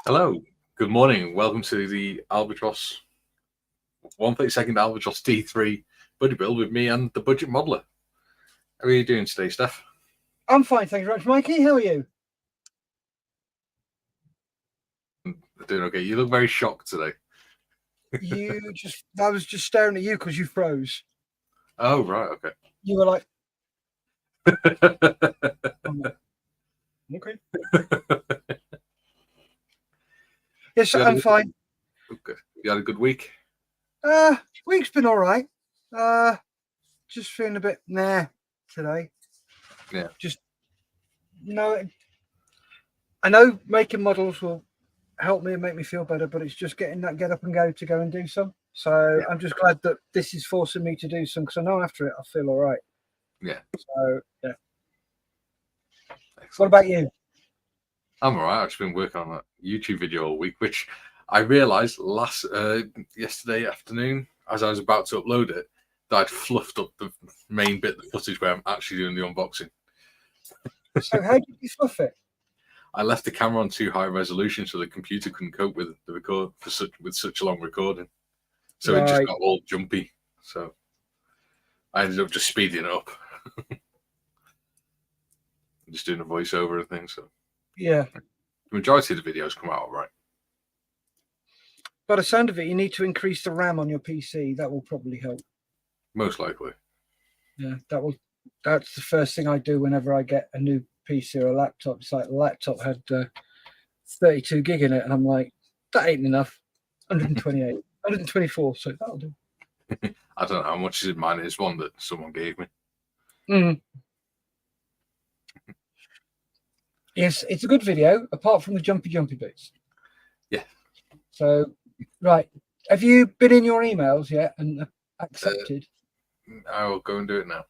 Hello, good morning. Welcome to the Albatros 132nd Albatros D3 budget build with me and the budget modeler. How are you doing today, Steff? I'm fine, thank you very much, Mikey. How are you? Doing okay. You look very shocked today. I was just staring at you because you froze. Oh, right, okay. You were like, okay. Yes, I'm fine. Okay. You had a good week? Week's been all right. Just feeling a bit today. Yeah. I know making models will help me and make me feel better, but it's just getting that get up and go to go and do some. So yeah. I'm just glad that this is forcing me to do some because I know after it I'll feel all right. Yeah. So yeah. Excellent. What about you? I'm all right. I've just been working on that YouTube video all week, which I realised yesterday afternoon as I was about to upload it that I'd fluffed up the main bit of the footage where I'm actually doing the unboxing. So how did you fluff it? I left the camera on too high resolution so the computer couldn't cope with the with such a long recording. So It just got all jumpy. So I ended up just speeding it up. Just doing a voiceover and things. So yeah. The majority of the videos come out all right. By the sound of it, you need to increase the RAM on your PC. That will probably help. Most likely. Yeah, that's the first thing I do whenever I get a new PC or a laptop. It's like the laptop had 32 gig in it, and I'm like, that ain't enough. 128, 124, so that'll do. I don't know how much is in mine. It's one that someone gave me. Yes, it's a good video, apart from the jumpy bits. Yeah. So, right. Have you been in your emails yet and accepted? I will go and do it now.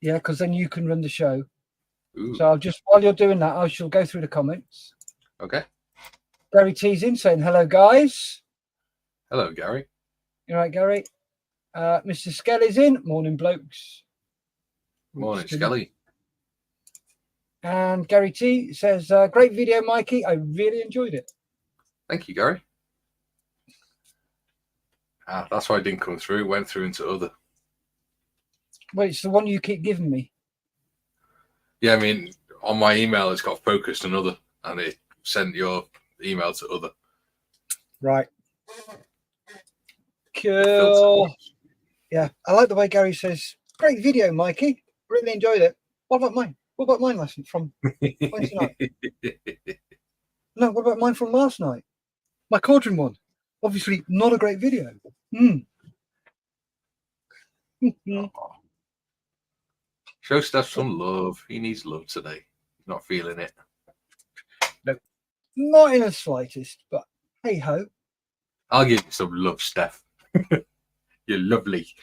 Yeah, because then you can run the show. Ooh. So while you're doing that, I shall go through the comments. Okay. Gary T's in saying, hello, guys. Hello, Gary. You right, Gary? Mr. Skelly's in. Morning, blokes. Morning, Skelly. And Gary T says, great video, Mikey. I really enjoyed it. Thank you, Gary. That's why it didn't come through. It went through into other. Well, it's the one you keep giving me. Yeah, I mean, on my email, it's got focused on other, and it sent your email to other. Right. Cool. Yeah, I like the way Gary says, great video, Mikey. Really enjoyed it. What about mine? What about mine last from Wednesday night? No, what about mine from last night? My cauldron one. Obviously, not a great video. Show Steff some love. He needs love today. He's not feeling it. No, not in the slightest, but hey ho. I'll give you some love, Steff. You're lovely.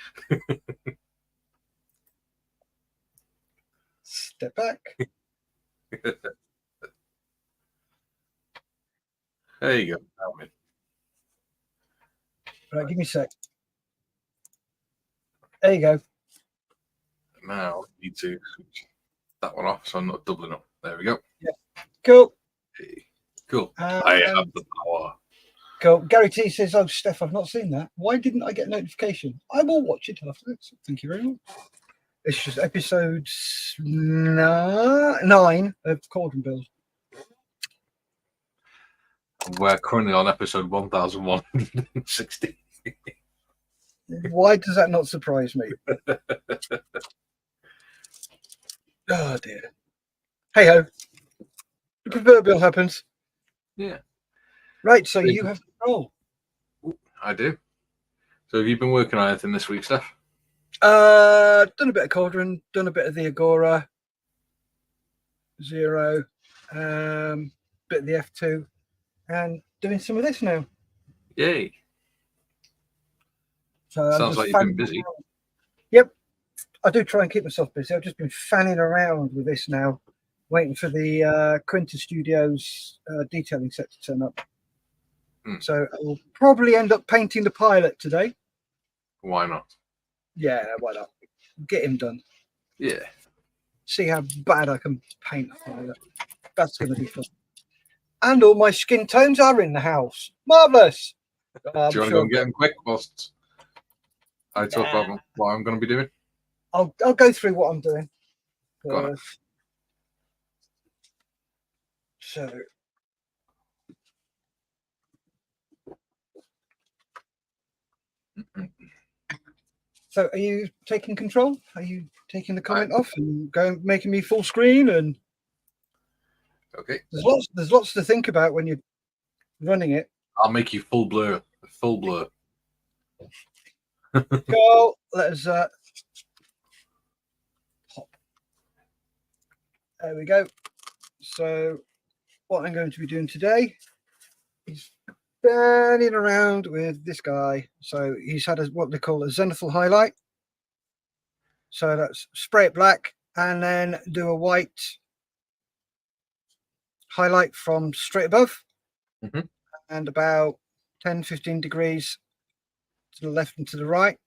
Step back. There you go. Right, give me a sec. There you go. Now I need to switch that one off so I'm not doubling up. There we go. Yeah. Cool. Hey. Cool. I have the power. Cool. Gary T says, oh, Steff, I've not seen that. Why didn't I get notification? I will watch it after this. Thank you very much. It's just episode 9 of Cauldron Build. We're currently on episode 1160. Why does that not surprise me? Oh dear. Hey ho. The proverbial happens. Yeah. Right, so you have control. I do. So have you been working on anything this week, Steff? Done a bit of Cauldron, done a bit of the Agora 0, bit of the F2, and doing some of this now. Yay. So sounds like you've been busy. Yep. I do try and keep myself busy. I've just been fanning around with this now, waiting for the Quinta Studios detailing set to turn up. So I will probably end up painting the pilot today. Why not? Yeah, why not? Get him done. Yeah. See how bad I can paint the pilot. That's going to be fun. And all my skin tones are in the house. Marvellous. Do you want to go and get them quick whilst I talk about what I'm going to be doing? I'll go through what I'm doing. Go on. So are you taking control? Are you taking the comment off and making me full screen? And okay, there's lots to think about when you're running it. I'll make you full blur. Full blur. Go. Let us pop. There we go. So what I'm going to be doing today is fanning around with this guy. So he's had what they call a zenithal highlight. So that's spray it black and then do a white highlight from straight above and about 10-15 degrees to the left and to the right,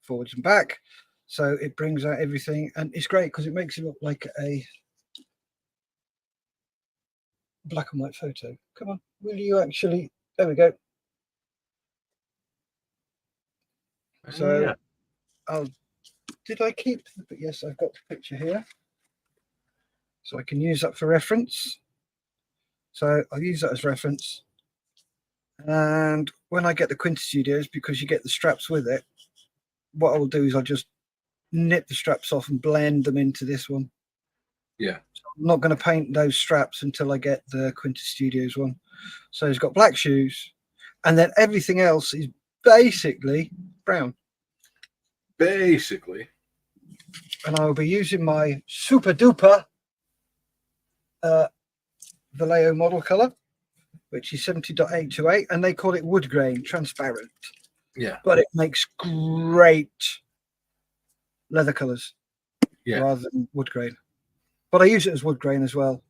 forwards and back. So it brings out everything, and it's great because it makes it look like a black and white photo. Come on, will you actually? There we go. So did I keep? But yes, I've got the picture here, so I can use that for reference. So I'll use that as reference. And when I get the Quinta Studios, because you get the straps with it, what I'll do is I'll just nip the straps off and blend them into this one. Yeah. So I'm not going to paint those straps until I get the Quinta Studios one. So he's got black shoes, and then everything else is basically brown. Basically. And I will be using my super duper Vallejo model color, which is 70.828, and they call it wood grain, transparent. Yeah. But it makes great leather colors rather than wood grain. But I use it as wood grain as well.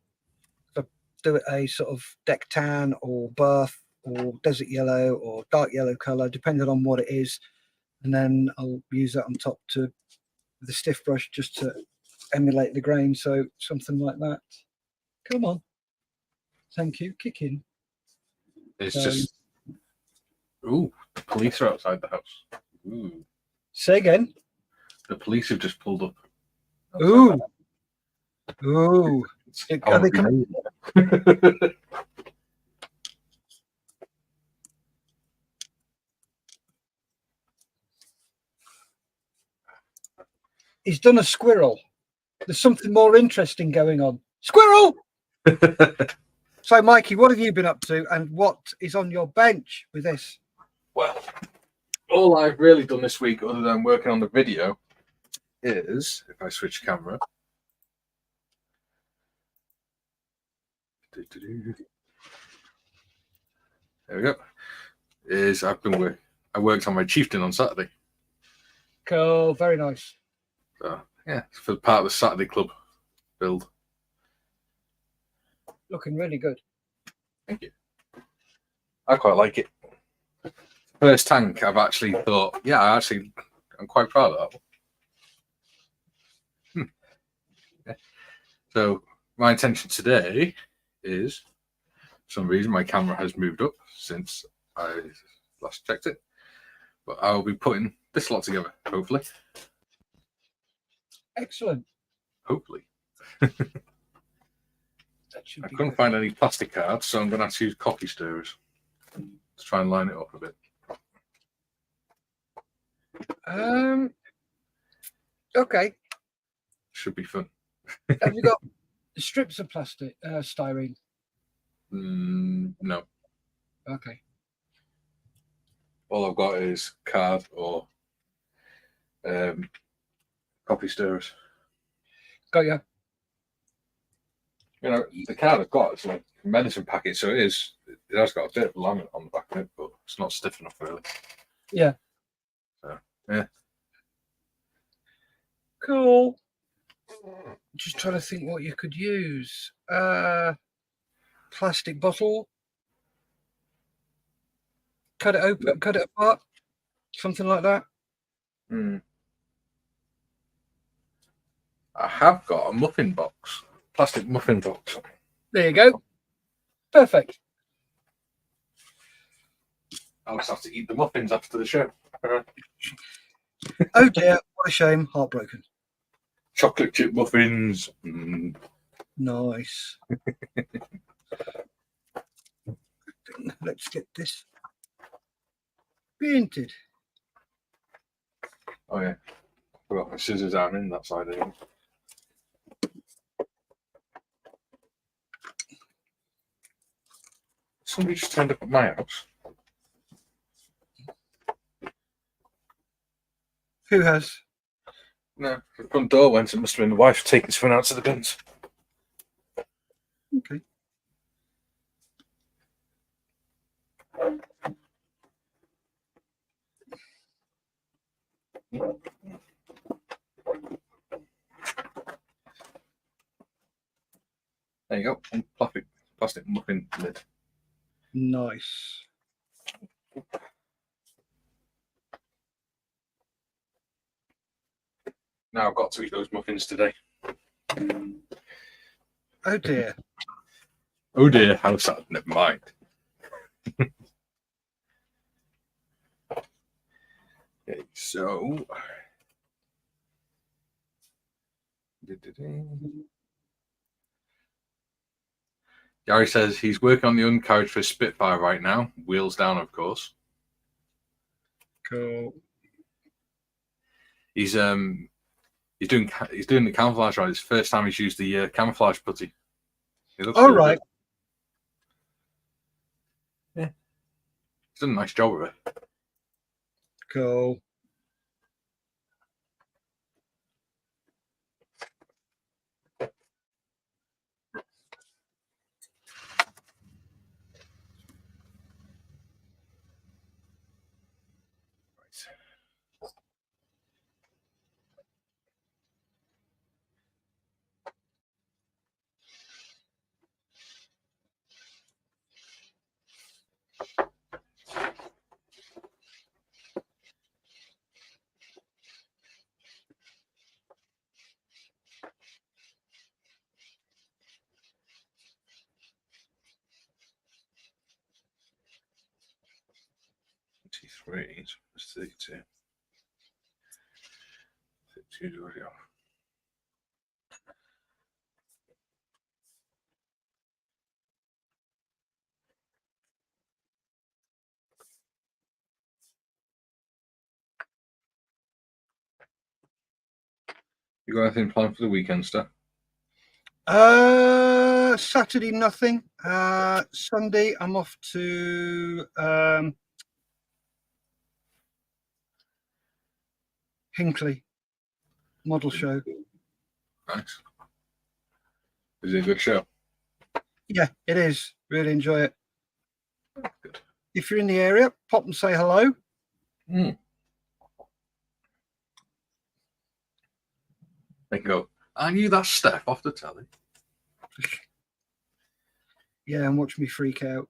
I do it a sort of deck tan or buff or desert yellow or dark yellow color, depending on what it is. And then I'll use that on top to the stiff brush just to emulate the grain. So something like that. Come on. Thank you. Kick in. It's just. Ooh, the police are outside the house. Ooh. Say again. The police have just pulled up. Ooh. Ooh. Are they coming? He's done a squirrel. There's something more interesting going on. Squirrel! So, Mikey, what have you been up to, and what is on your bench with this? Well, all I've really done this week, other than working on the video, is, if I switch camera, there we go, is I worked on my chieftain on Saturday. Cool, very nice. So, yeah, for part of the Saturday Club build. Looking really good. Thank you. I quite like it. First tank, I've actually thought, I'm quite proud of that one. Yeah. So my intention today is, for some reason, my camera has moved up since I last checked it, but I'll be putting this lot together, hopefully. Excellent. Hopefully. I couldn't find any plastic cards, so I'm going to have to use coffee stirrers to try and line it up a bit. Okay. Should be fun. Have you got strips of plastic, styrene? No. Okay. All I've got is card or coffee stirrers. Got you. You know, the card I've got is like a medicine packet, so it has got a bit of laminate on the back of it, but it's not stiff enough, really. Yeah. So, yeah. Cool. Just trying to think what you could use. Plastic bottle. Cut it open, cut it apart. Something like that. I have got a muffin box. Plastic muffin box. There you go. Perfect. I'll just have to eat the muffins after the show. Oh dear, what a shame. Heartbroken. Chocolate chip muffins. Mm. Nice. Let's get this painted. Oh yeah, forgot my scissors aren't in that side anymore. Somebody just turned up at my house. Who has? No, the front door went. It must have been the wife taking something out to the bins. Okay. There you go. Plastic muffin lid. Nice. Now I've got to eat those muffins today. Oh dear. Oh dear, how sad. Never mind. Okay, so. Gary says he's working on the undercarriage for Spitfire right now. Wheels down, of course. Cool. He's doing the camouflage right. It's the first time he's used the camouflage putty. All right. Good. Yeah, he's done a nice job of it. Cool. Three, 32. 32 already off. You got anything planned for the weekend, Steff? Saturday nothing. Sunday I'm off to Hinckley model show. Nice. Is it a good show? Yeah, it is. Really enjoy it. Good. If you're in the area, pop and say hello. Mm. They can go, I knew that Steff off the telly. Yeah, and watch me freak out.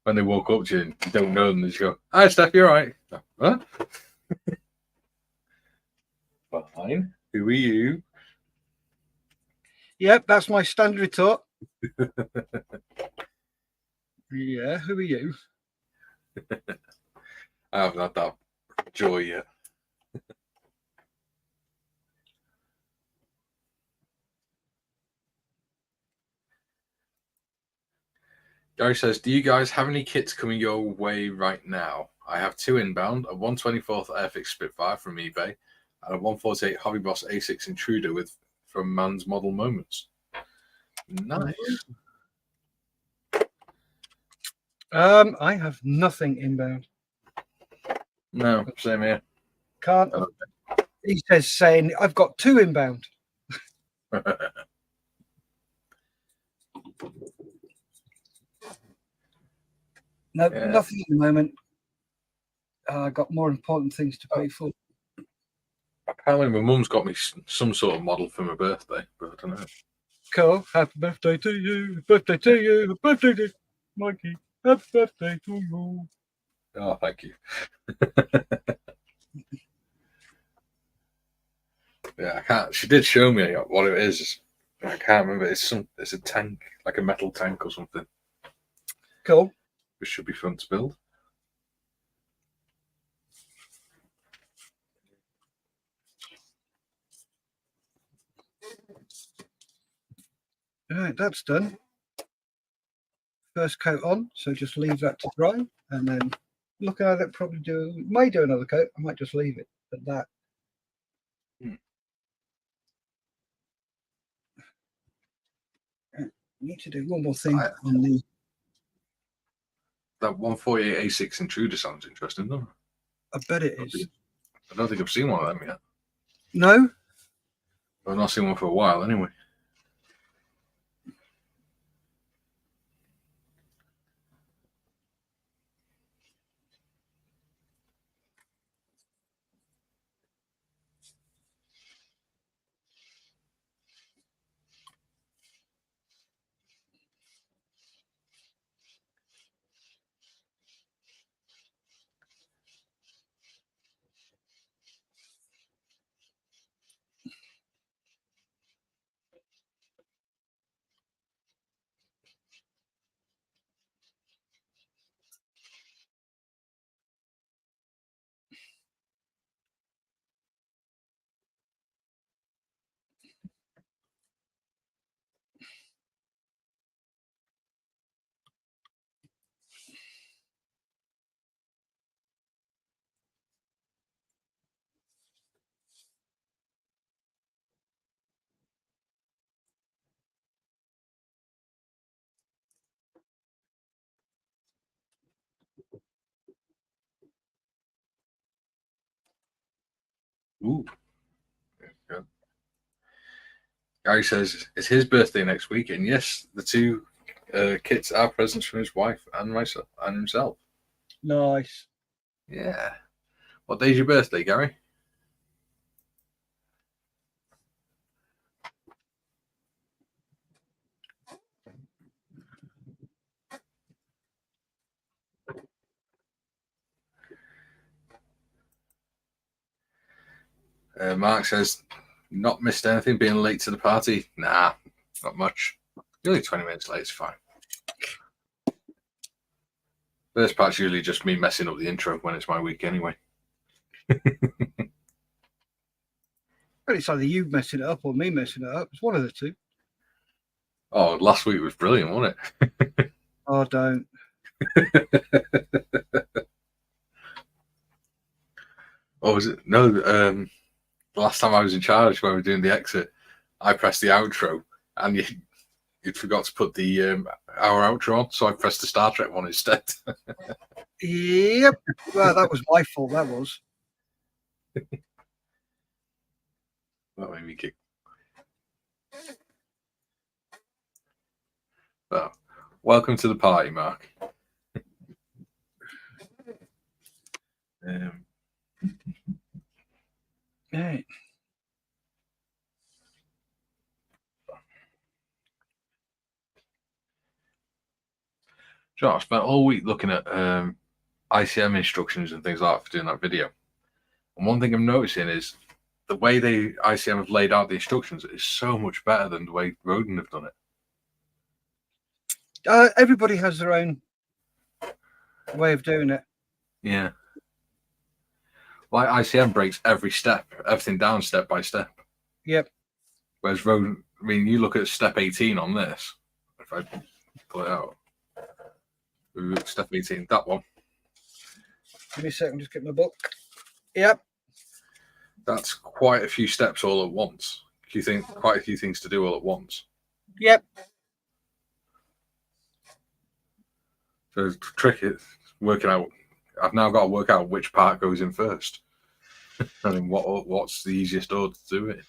When they walk up to you and you don't know them, they just go, hi, Steff, you all right? What? Fine. Who are you? Yep, that's my standard retort. Yeah, who are you? I haven't had that joy yet. Gary says, do you guys have any kits coming your way right now? I have 2 inbound, a 124th Airfix Spitfire from eBay and a 148 Hobby Boss A6 Intruder from Man's Model Moments. Nice. I have nothing inbound. No, same here. Can't. He says saying I've got 2 inbound. No, nothing at the moment. I got more important things to pay for. Apparently, my mum's got me some sort of model for my birthday, but I don't know. Cool. Happy birthday to you. Happy birthday to you. Happy birthday to Mikey. Happy birthday to you. Oh, thank you. Yeah, I can't. She did show me what it is. I can't remember. It's a tank, like a metal tank or something. Cool. Which should be fun to build. All right, that's done. First coat on, so just leave that to dry, and then looking at it, probably may do another coat. I might just leave it at that. Need to do one more thing on the. That 148 A6 intruder sounds interesting, doesn't it? I bet it is. I don't think I've seen one of them yet. No? I've not seen one for a while, anyway. Ooh. Good. Gary says it's his birthday next week, and yes, the two kits are presents from his wife and myself and himself. Nice. Yeah. What day's your birthday, Gary? Mark says, not missed anything being late to the party. Nah, not much. Only 20 minutes late, it's fine. First part's usually just me messing up the intro when it's my week anyway. But it's either you messing it up or me messing it up. It's one of the two. Oh, last week was brilliant, wasn't it? Oh, don't. Oh, was it? No, the last time I was in charge when we were doing the exit, I pressed the outro and you'd forgot to put the our outro on, so I pressed the Star Trek one instead. Yep. Well, that was my fault, that was. That made me kick. Well, welcome to the party, Mark. Right. I spent all week looking at ICM instructions and things like that for doing that video. And one thing I'm noticing is the way ICM have laid out the instructions is so much better than the way Roden have done it. Everybody has their own way of doing it. Yeah. Like ICM breaks everything down step by step. Yep. Whereas Roden, I mean, you look at step 18 on this. If I pull it out. Step 18, that one. Give me a second, just get my book. Yep. That's quite a few steps all at once. You think quite a few things to do all at once. Yep. So the trick is working out. I've now got to work out which part goes in first. I mean, what's the easiest order to do it?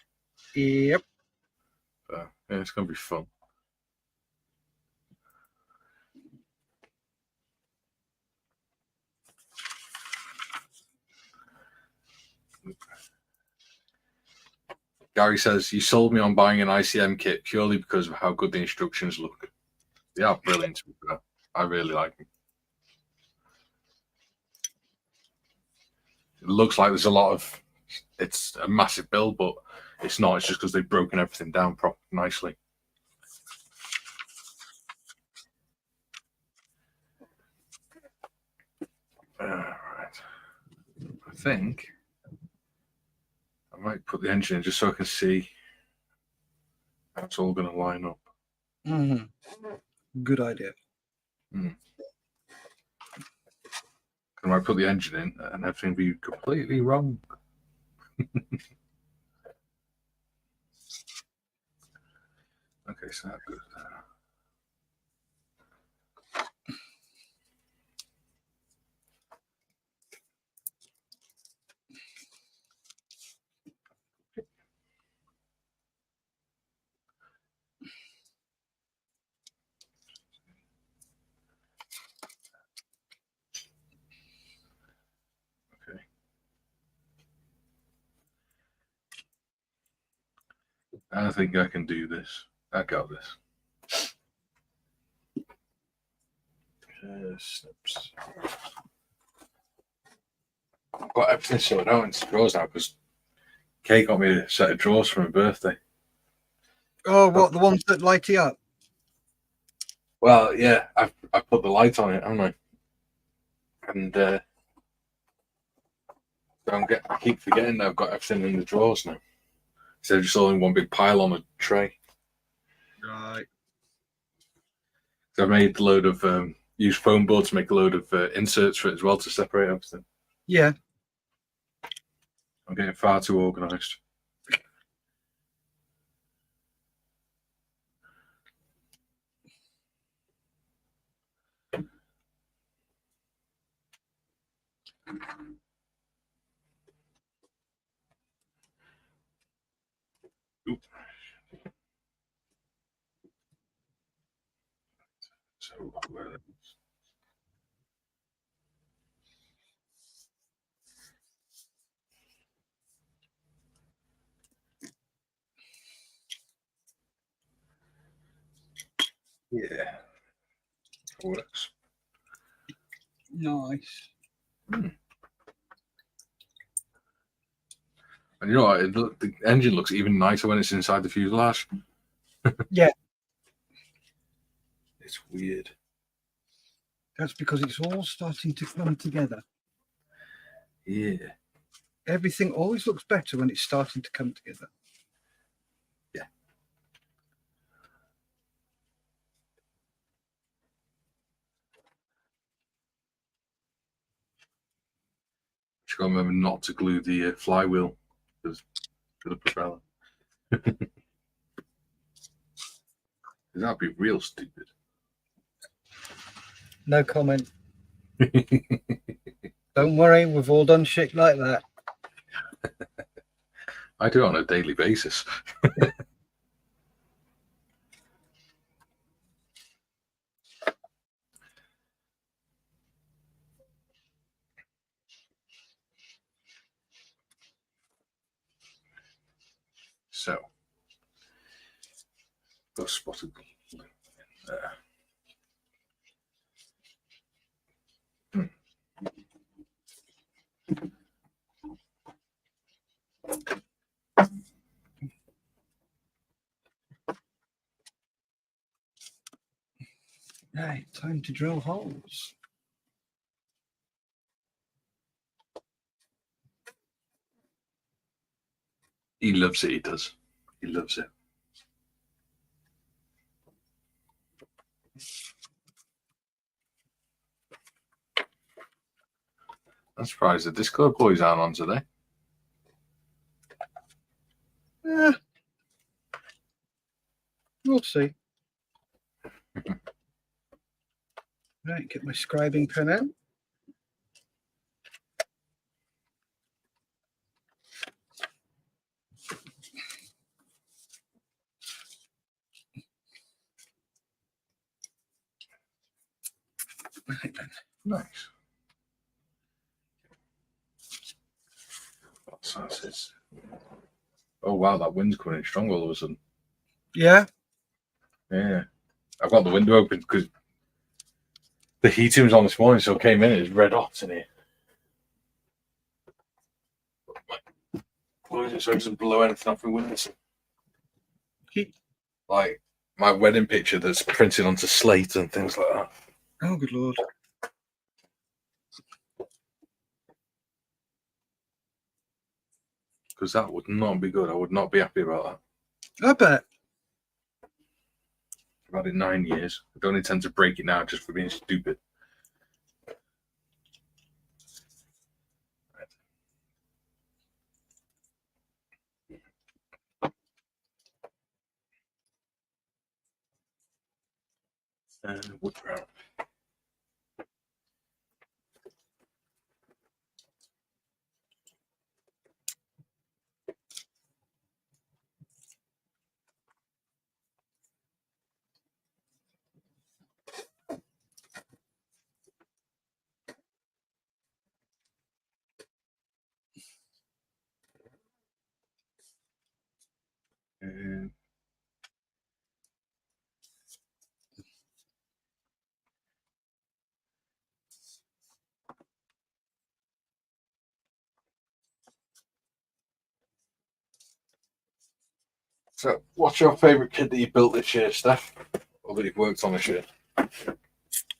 Yep. So, yeah, it's going to be fun. Gary says, you sold me on buying an ICM kit purely because of how good the instructions look. They are brilliant. I really like them. It looks like there's it's a massive build, but It's not. It's just because they've broken everything down nicely. Right. I think I might put the engine in just so I can see how it's all going to line up. Good idea. I might put the engine in and everything be completely wrong. Okay, so that goes there. Okay. I think I can do this. I got this. Snips. I've got everything sorted out into drawers now because Kay got me a set of drawers for my birthday. Oh, what, the ones that light you up? Well, yeah, I put the light on it, haven't I? And I keep forgetting that I've got everything in the drawers now. Instead of just all in one big pile on a tray. Right. So I made a load of used foam board to make a load of inserts for it as well to separate everything. Yeah. I'm getting far too organised. Oop. So where are they? Yeah, works. Nice. And you know what? The engine looks even nicer when it's inside the fuselage. Yeah. It's weird. That's because it's all starting to come together. Yeah. Everything always looks better when it's starting to come together. Yeah. Just got to remember not to glue the flywheel to the propeller. That'd be real stupid. No comment. Don't worry, we've all done shit like that. I do it on a daily basis. So, got spotted there. Right, time to drill holes. He loves it, he does. He loves it. I'm surprised the Discord boys aren't on today. We'll see. Right, get my scribing pen out. Right then. Nice. So that's it. Oh wow, that wind's coming in strong all of a sudden. Yeah. Yeah. I've got the window open because the heating was on this morning, so I came in, it's red hot in here. close it so it doesn't blow anything off the windows. Keep- Like my wedding picture that's printed onto slate and things like that. Oh, good lord. Because that would not be good. I would not be happy about that. I bet. I've had it 9 years. I don't intend to break it now just for being stupid. Wood brown. So, what's your favourite kit that you built this year, Steph? Or that you've worked on this year?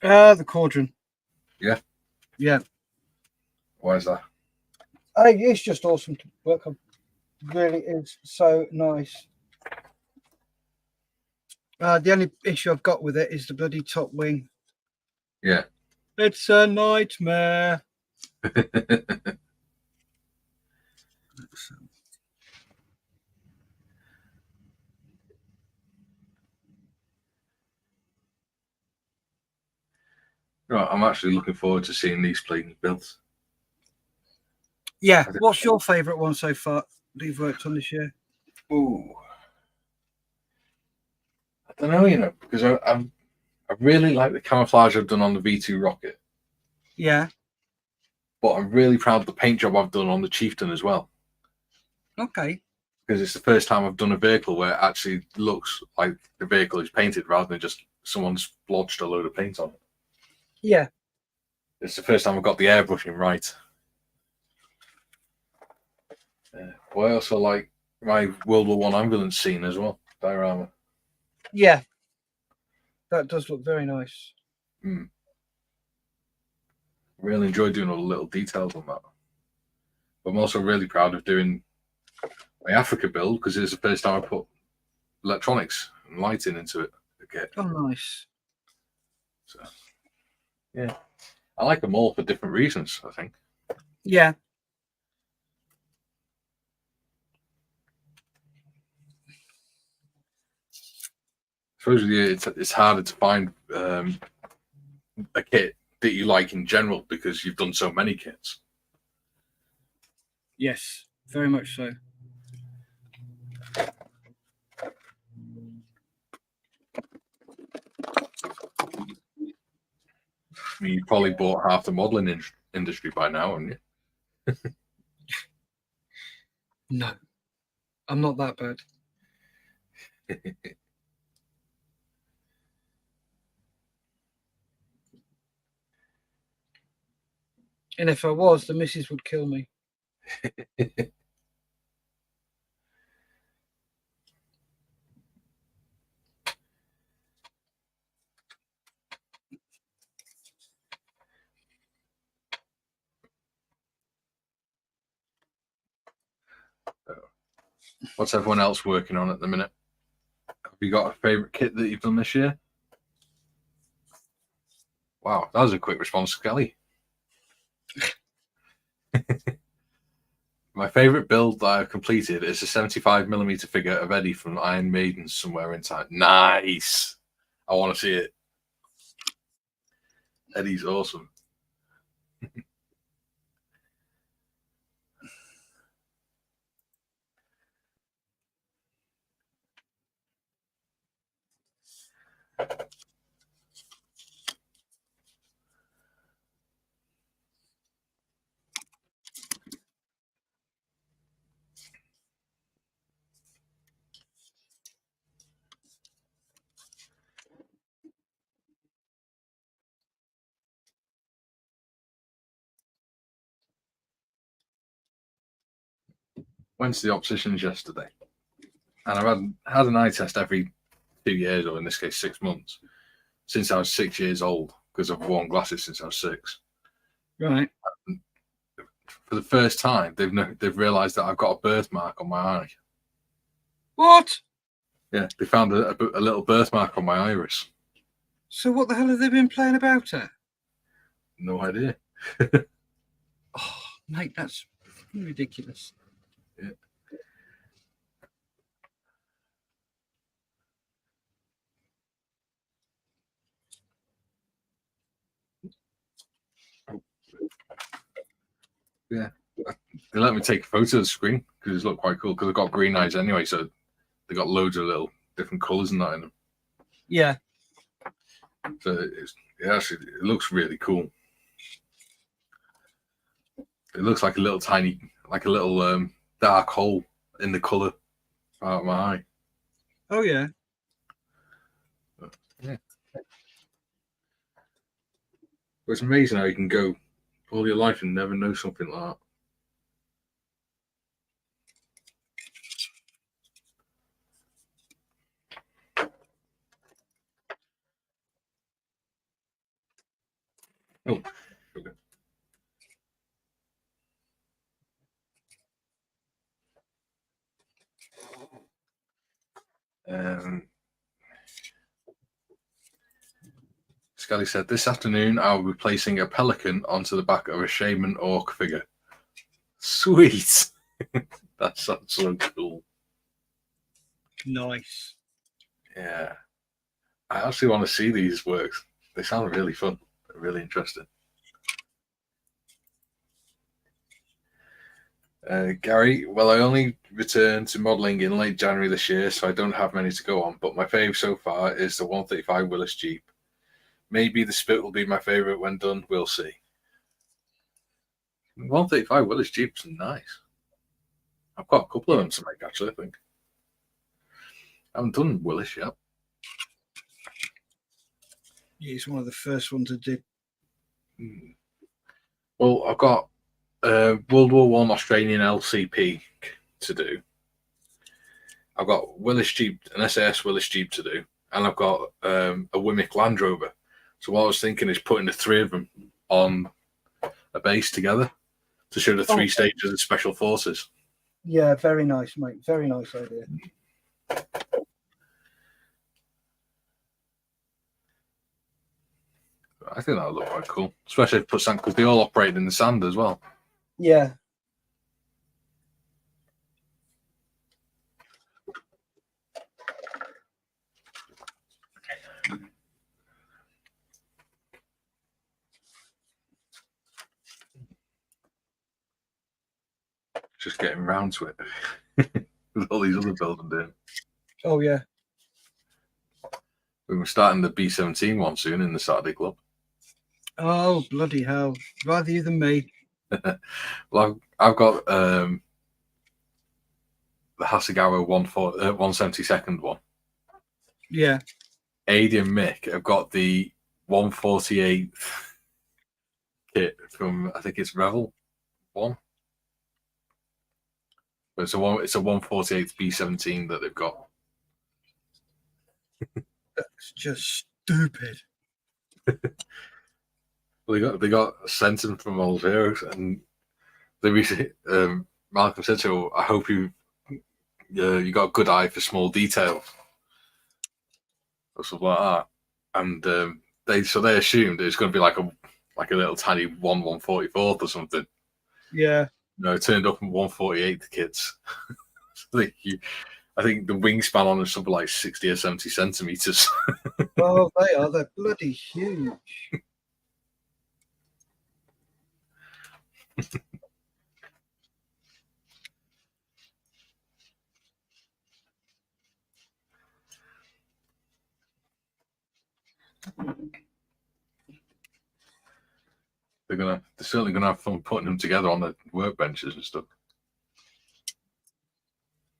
The cauldron. Yeah? Yeah. Why is that? It's just awesome to work on. Really is so nice. The only issue I've got with it is the bloody top wing. Yeah. It's a nightmare. Right, I'm actually looking forward to seeing these planes built. Yeah. What's your favourite one so far that you've worked on this year? Ooh. I don't know, you know, because I really like the camouflage I've done on the V2 rocket. Yeah. But I'm really proud of the paint job I've done on the Chieftain as well. Okay. Because it's the first time I've done a vehicle where it actually looks like the vehicle is painted rather than just someone's blotched a load of paint on it. Yeah. It's the first time I've got the airbrushing right. But I also like my World War One ambulance scene as well, diorama. Yeah. That does look very nice. Really enjoyed doing all the little details on that. But I'm also really proud of doing my Africa build because it's the first time I put electronics and lighting into it. Okay. Oh, nice. So, yeah, I like them all for different reasons, I think. Yeah. Supposedly it's harder to find a kit that you like in general because you've done so many kits. Yes. Very much so. I mean, you probably bought half the modelling industry by now, haven't you? No. I'm not that bad. And if I was, the missus would kill me. What's everyone else working on at the minute? Have you got a favourite kit that you've done this year? Wow, that was a quick response, Kelly. My favourite build that I've completed is a 75mm figure of Eddie from Iron Maiden somewhere in time. Nice. I want to see it. Eddie's awesome. went to the opticians yesterday, and I've had an eye test every 2 years, or in this case 6 months, since I was 6 years old, because I've worn glasses since I was 6. Right. And for the first time, they've realised that I've got a birthmark on my eye. What? Yeah, they found a little birthmark on my iris. So what the hell have they been playing about at? No idea. Oh, mate, that's ridiculous. Yeah. Yeah, they let me take a photo of the screen because it looked quite cool. Because I've got green eyes anyway, so they got loads of little different colours and that in them. Yeah. So it looks really cool. It looks like a little tiny, dark hole in the colour part of my eye. Oh yeah. Yeah. But it's amazing how you can go all your life and never know something like that. Oh, okay. Scully said, this afternoon I'll be placing a pelican onto the back of a shaman orc figure. Sweet. That sounds so cool. Nice. Yeah. I actually want to see these works. They sound really fun. They're really interesting. Gary, well, I only returned to modelling in late January this year, so I don't have many to go on, but my fave so far is the 135 Willis Jeep. Maybe the Spit will be my favourite when done. We'll see. 135 Willis Jeep's nice. I've got a couple of them to make, actually, I think. I haven't done Willis yet. Yeah, it's one of the first ones I did. Well, I've got World War One Australian LCP to do. I've got Willis Jeep, an SAS Willis Jeep to do, and I've got a Wimmick Land Rover. So what I was thinking is putting the three of them on a base together to show the three stages of Special Forces. Yeah, very nice, mate. Very nice idea. I think that would look quite cool, especially if put sand, because they all operate in the sand as well. Yeah. Just getting round to it with all these other buildings doing. Oh yeah. We're starting the B-17 one soon in the Saturday Club. Oh bloody hell! Rather you than me. Well, I've got the Hasegawa 172nd one. Yeah. Adi and Mick have got the 148th kit from, I think it's Revel 1. But it's a 148th B-17 that they've got. That's just stupid. Well, they got sent them from Old Heroes, and they recently, Malcolm said to her, I hope you got a good eye for small details or something like that. And they assumed it was going to be like a little tiny 144th or something. Yeah. No, it turned up in 148th kits. I think the wingspan on is something like 60 or 70 centimeters. Oh, they are. They're bloody huge. They're certainly gonna have fun putting them together on the workbenches and stuff.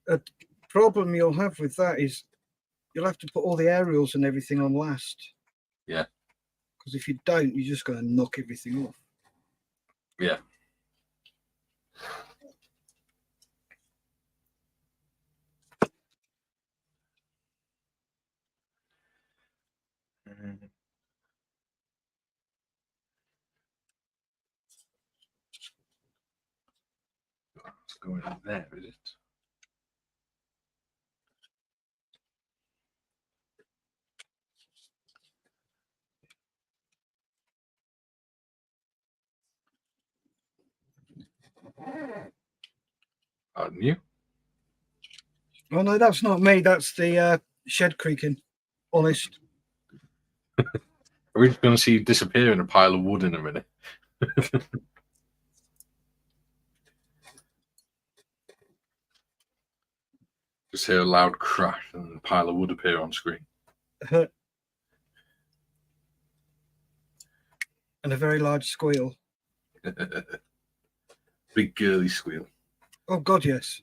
A problem you'll have with that is you'll have to put all the aerials and everything on last. Yeah. Because if you don't, you're just going to knock everything off. Yeah. going in there, is it? New? Oh no, that's not me. That's the shed creaking. Honest. Are we just going to see you disappear in a pile of wood in a minute? Just hear a loud crash and a pile of wood appear on screen. And a very large squeal. Big girly squeal. Oh God, yes.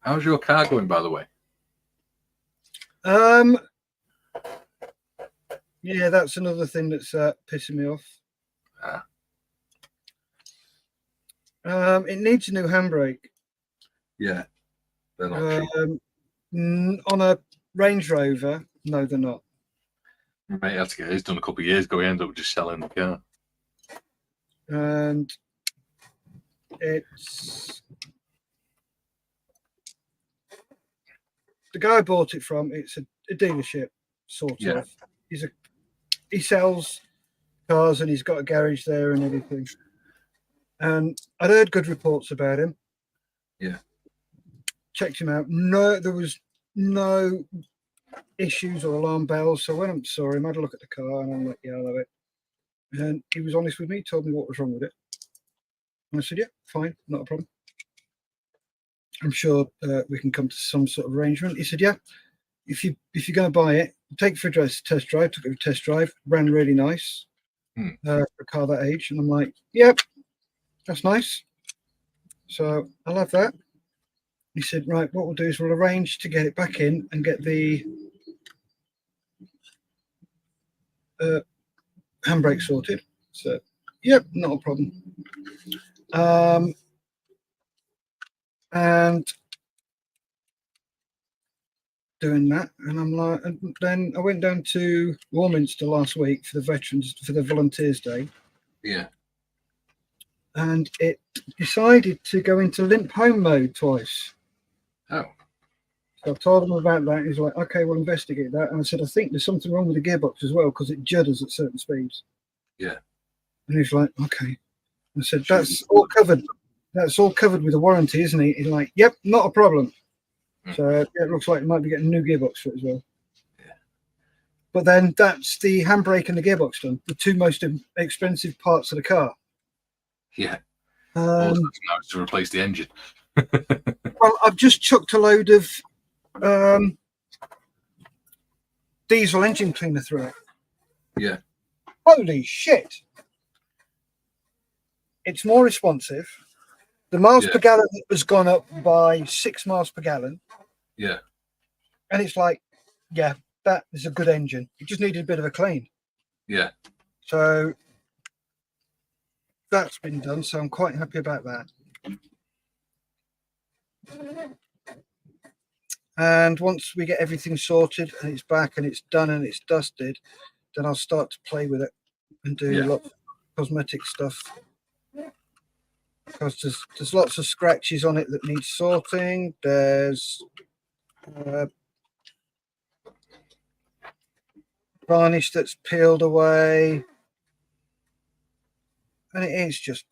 How's your car going, by the way? Yeah, that's another thing that's pissing me off. It needs a new handbrake. Yeah, they're not cheap. On a Range Rover, no, they're not. Mate, had to get his done a couple of years ago. He ended up just selling the car. And it's the guy I bought it from. It's a dealership, sort of. He sells cars and he's got a garage there and everything. And I'd heard good reports about him. Yeah. Checked him out. No, there was no issues or alarm bells. So when I'm sorry, I had a look at the car and I'm like, yeah, I love it. And he was honest with me, told me what was wrong with it. And I said, yeah, fine, not a problem. I'm sure we can come to some sort of arrangement. He said, yeah, if you're going to buy it, take it for a test drive. Took it for a test drive, ran really nice for a car that age. And I'm like, yep, that's nice. So I'll have that. He said, right, what we'll do is we'll arrange to get it back in and get the handbrake sorted. So, yep, not a problem. And doing that, and I'm like, and then I went down to Warminster last week for the Volunteers Day. Yeah. And it decided to go into limp home mode twice. Oh. So I told him about that. He's like, okay, we'll investigate that. And I said, I think there's something wrong with the gearbox as well because it judders at certain speeds. Yeah. And he's like, okay. I said, that's all covered. That's all covered with a warranty, isn't it? He's like, yep, not a problem. So it looks like you might be getting a new gearbox for it as well. Yeah. But then that's the handbrake and the gearbox done, the two most expensive parts of the car. Yeah. Also, now it's to replace the engine. Well, I've just chucked a load of diesel engine cleaner through it. Yeah. Holy shit. It's more responsive. The miles per gallon has gone up by 6 miles per gallon. Yeah. And it's like, yeah, that is a good engine. It just needed a bit of a clean. Yeah. So that's been done. So I'm quite happy about that. And once we get everything sorted and it's back and it's done and it's dusted, then I'll start to play with it and do lots of cosmetic stuff. Because there's lots of scratches on it that need sorting. There's varnish that's peeled away, and it is just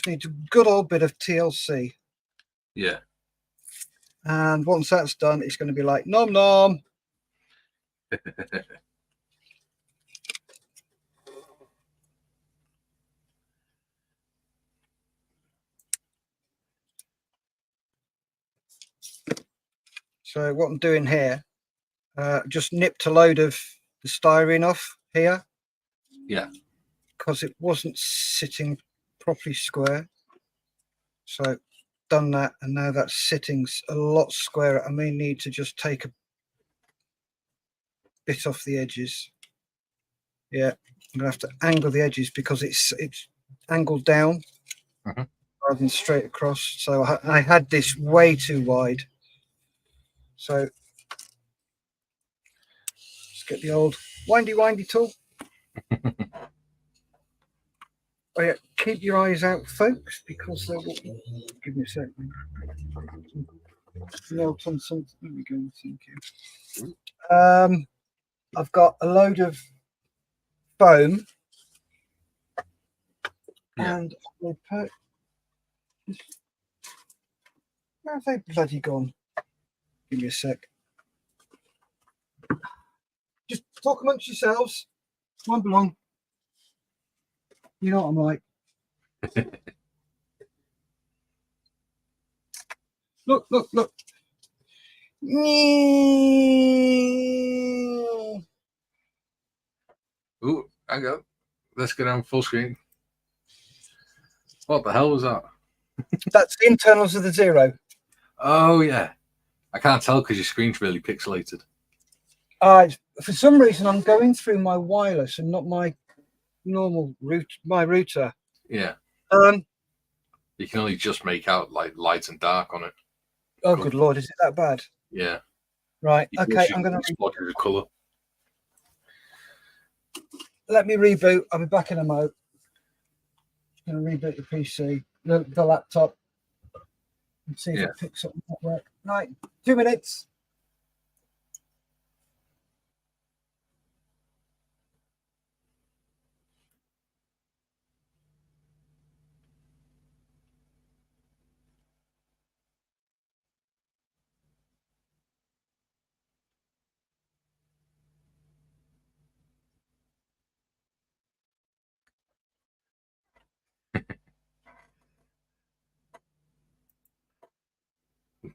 needs a good old bit of TLC. Yeah. And once that's done, it's going to be like nom nom. So what I'm doing here, just nipped a load of the styrene off here. Yeah. Because it wasn't sitting properly square. So done that, and now that's sitting a lot squarer. I may need to just take a bit off the edges. Yeah, I'm gonna have to angle the edges because it's angled down rather than straight across. So I had this way too wide. So let's get the old windy tool. Oh yeah, keep your eyes out, folks, because they will. Give me a second. Melt on something. There we go. Thank you. I've got a load of foam, and they put. Where have they bloody gone? Give me a sec. Just talk amongst yourselves. One belong. You know what I'm like. Look, look, look. Ooh, hang on. Let's get on full screen. What the hell was that? That's the internals of the Zero. Oh, yeah. I can't tell because your screen's really pixelated. For some reason, I'm going through my wireless and not my normal router. Yeah. You can only just make out like light and dark on it. Oh, good Lord. Is it that bad? Yeah. Right. Okay. I'm going to explode the colour. Let me reboot. I'll be back in a mo. I'm going to reboot the PC, the laptop, and see if it picks up the network. Right. 2 minutes.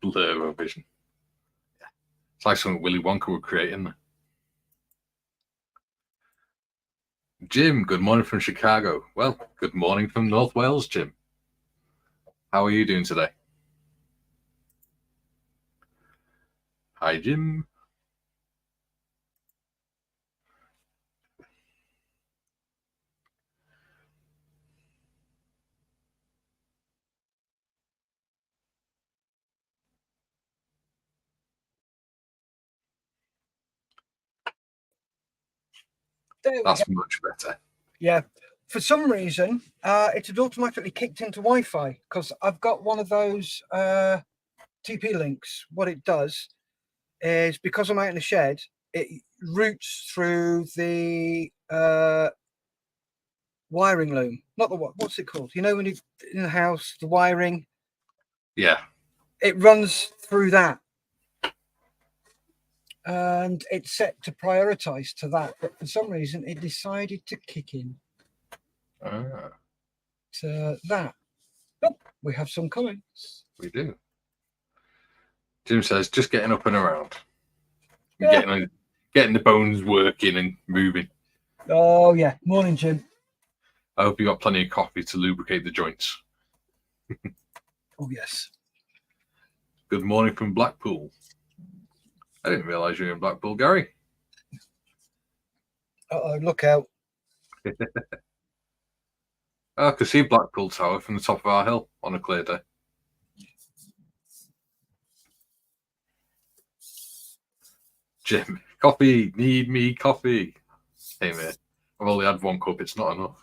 Blur vision. It's like something Willy Wonka would create, isn't it? Jim, good morning from Chicago. Well, good morning from North Wales, Jim. How are you doing today? Hi, Jim. That's much better. Yeah. For some reason, it had automatically kicked into Wi-Fi because I've got one of those TP links. What it does is, because I'm out in the shed, it routes through the wiring loom. Not the what's it called? You know, when you in the house, the wiring. Yeah. It runs through that. And it's set to prioritize to that, but for some reason it decided to kick in to that. Oh, we have some comments. We do. Jim says, just getting up and around. Yeah. Getting the bones working and moving. Oh, yeah. Morning, Jim. I hope you got plenty of coffee to lubricate the joints. Oh, yes. Good morning from Blackpool. I didn't realise you were in Blackpool, Gary. Uh-oh, look out. I could see Blackpool Tower from the top of our hill on a clear day. Jim, coffee, need me coffee. Hey, mate, I've only had one cup, it's not enough.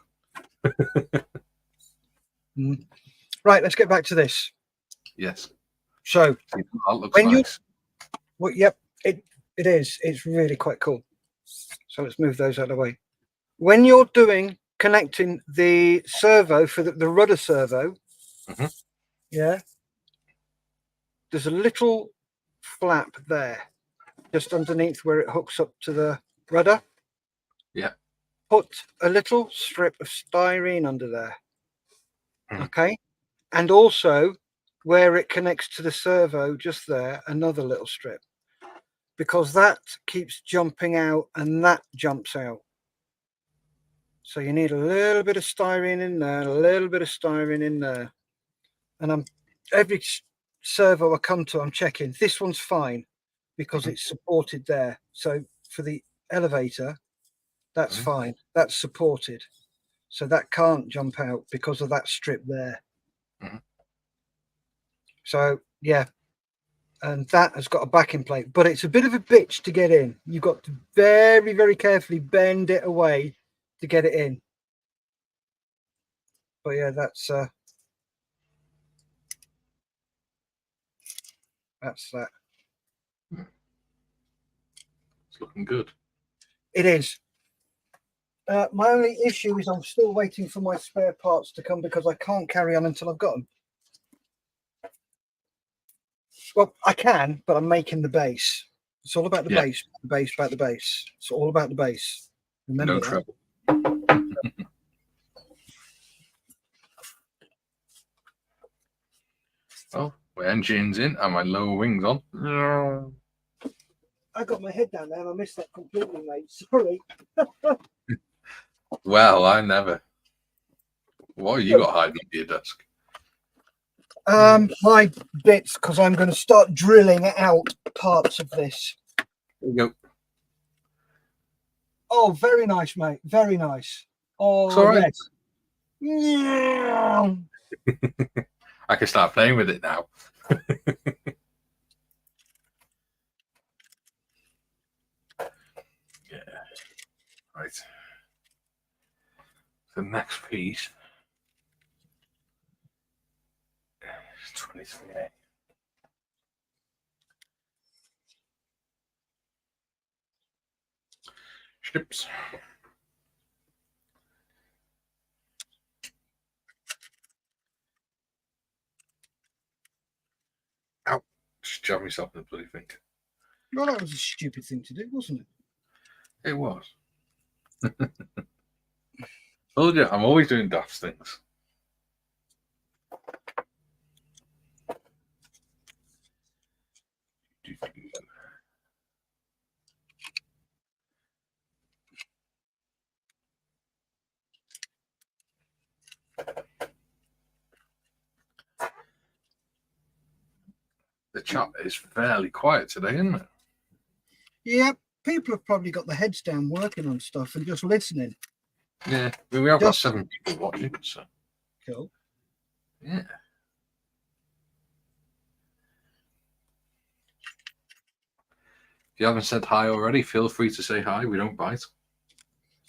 Right, let's get back to this. Yes. So, that looks when nice. Well, yep, it is. It's really quite cool. So let's move those out of the way. When you're connecting the servo for the rudder servo, yeah, there's a little flap there, just underneath where it hooks up to the rudder. Yeah. Put a little strip of styrene under there. Okay. And also where it connects to the servo, just there, another little strip. Because that keeps jumping out and that jumps out. So you need a little bit of styrene in there, a little bit of styrene in there. And every servo I come to, I'm checking. This one's fine because it's supported there. So for the elevator, that's fine. That's supported. So that can't jump out because of that strip there. So, yeah. And that has got a backing plate, but it's a bit of a bitch to get in. You've got to very, very carefully bend it away to get it in. But yeah, that's that. It's looking good. It is. My only issue is I'm still waiting for my spare parts to come because I can't carry on until I've got them. Well, I can, but I'm making the base. It's all about the base, the base, about the base. It's all about the base. Remember no that. trouble. Oh, my engine's in and my lower wings on. I got my head down there and I missed that completely, mate. Sorry. Well, I never. What have you got hiding under your desk? My bits, because I'm going to start drilling out parts of this. There you go. Oh, very nice, mate. Very nice. Oh, it's all right. Yes. I can start playing with it now. Yeah. Right. The next piece is 23A. Chips. Ow. Just jab myself in the bloody thing. Well, that was a stupid thing to do, wasn't it? It was. Told you, I'm always doing daft things. The chat is fairly quiet today, isn't it? Yeah, people have probably got their heads down working on stuff and just listening. Yeah, I mean, we have got 7 people watching, so. Cool. Yeah. If you haven't said hi already, feel free to say hi. We don't bite.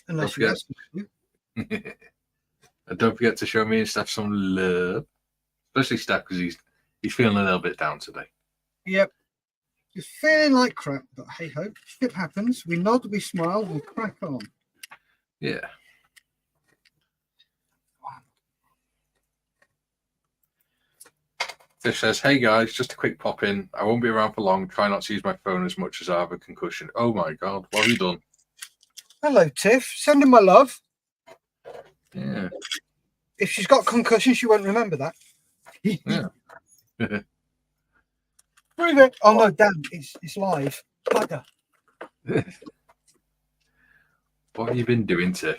Unless you ask me to. And don't forget to show me and Steff some love. Especially Steff, because he's feeling a little bit down today. Yep. Just feeling like crap, but hey ho, shit happens. We nod, we smile, we crack on. Yeah. Fish says, hey guys, just a quick pop in. I won't be around for long. Try not to use my phone as much as I have a concussion. Oh my God, what have you done? Hello, Tiff. Send her my love. Yeah. If she's got concussion, she won't remember that. Yeah. Prove it. Oh no, damn, it's live. Bugger. What have you been doing, Tiff?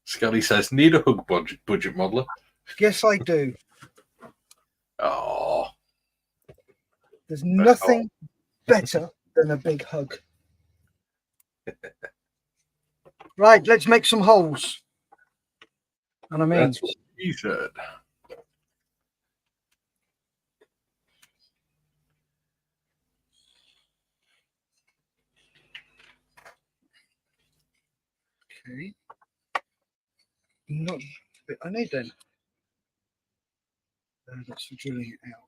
Skelly says, need a hug budget modeler. Yes, I do. Oh. There's nothing better than a big hug. Right, let's make some holes. And I mean, that's what he said. Okay. Not the bit I need then. That's for drilling it out.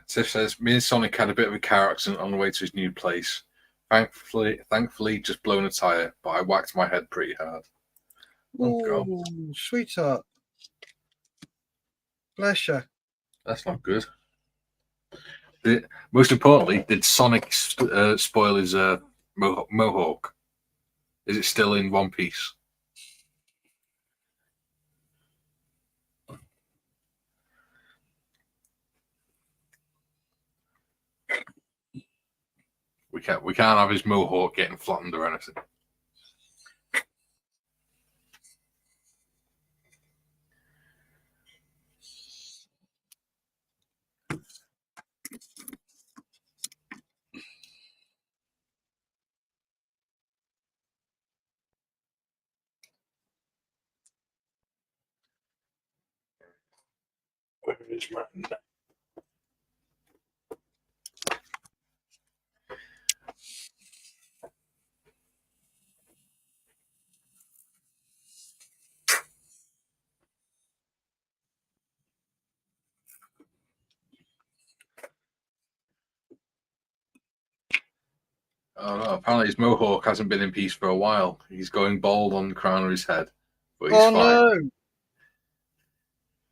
Tiff says, me and Sonic had a bit of a car accident on the way to his new place. Thankfully, just blown a tyre, but I whacked my head pretty hard. Oh, God. Sweetheart. Bless you. That's not good. Most importantly, did Sonic spoil his mohawk? Is it still in one piece? We can't have his mohawk getting flattened or anything. Oh no, apparently his mohawk hasn't been in peace for a while. He's going bald on the crown of his head, but he's Oh fine. no!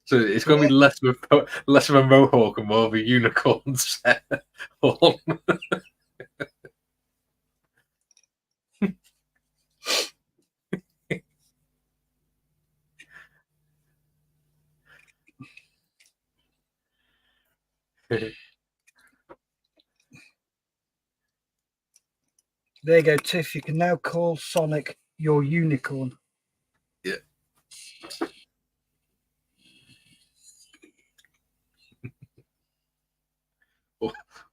So it's going to be less of a mohawk and more of a unicorn set horn. There you go, Tiff. You can now call Sonic your unicorn. Yeah.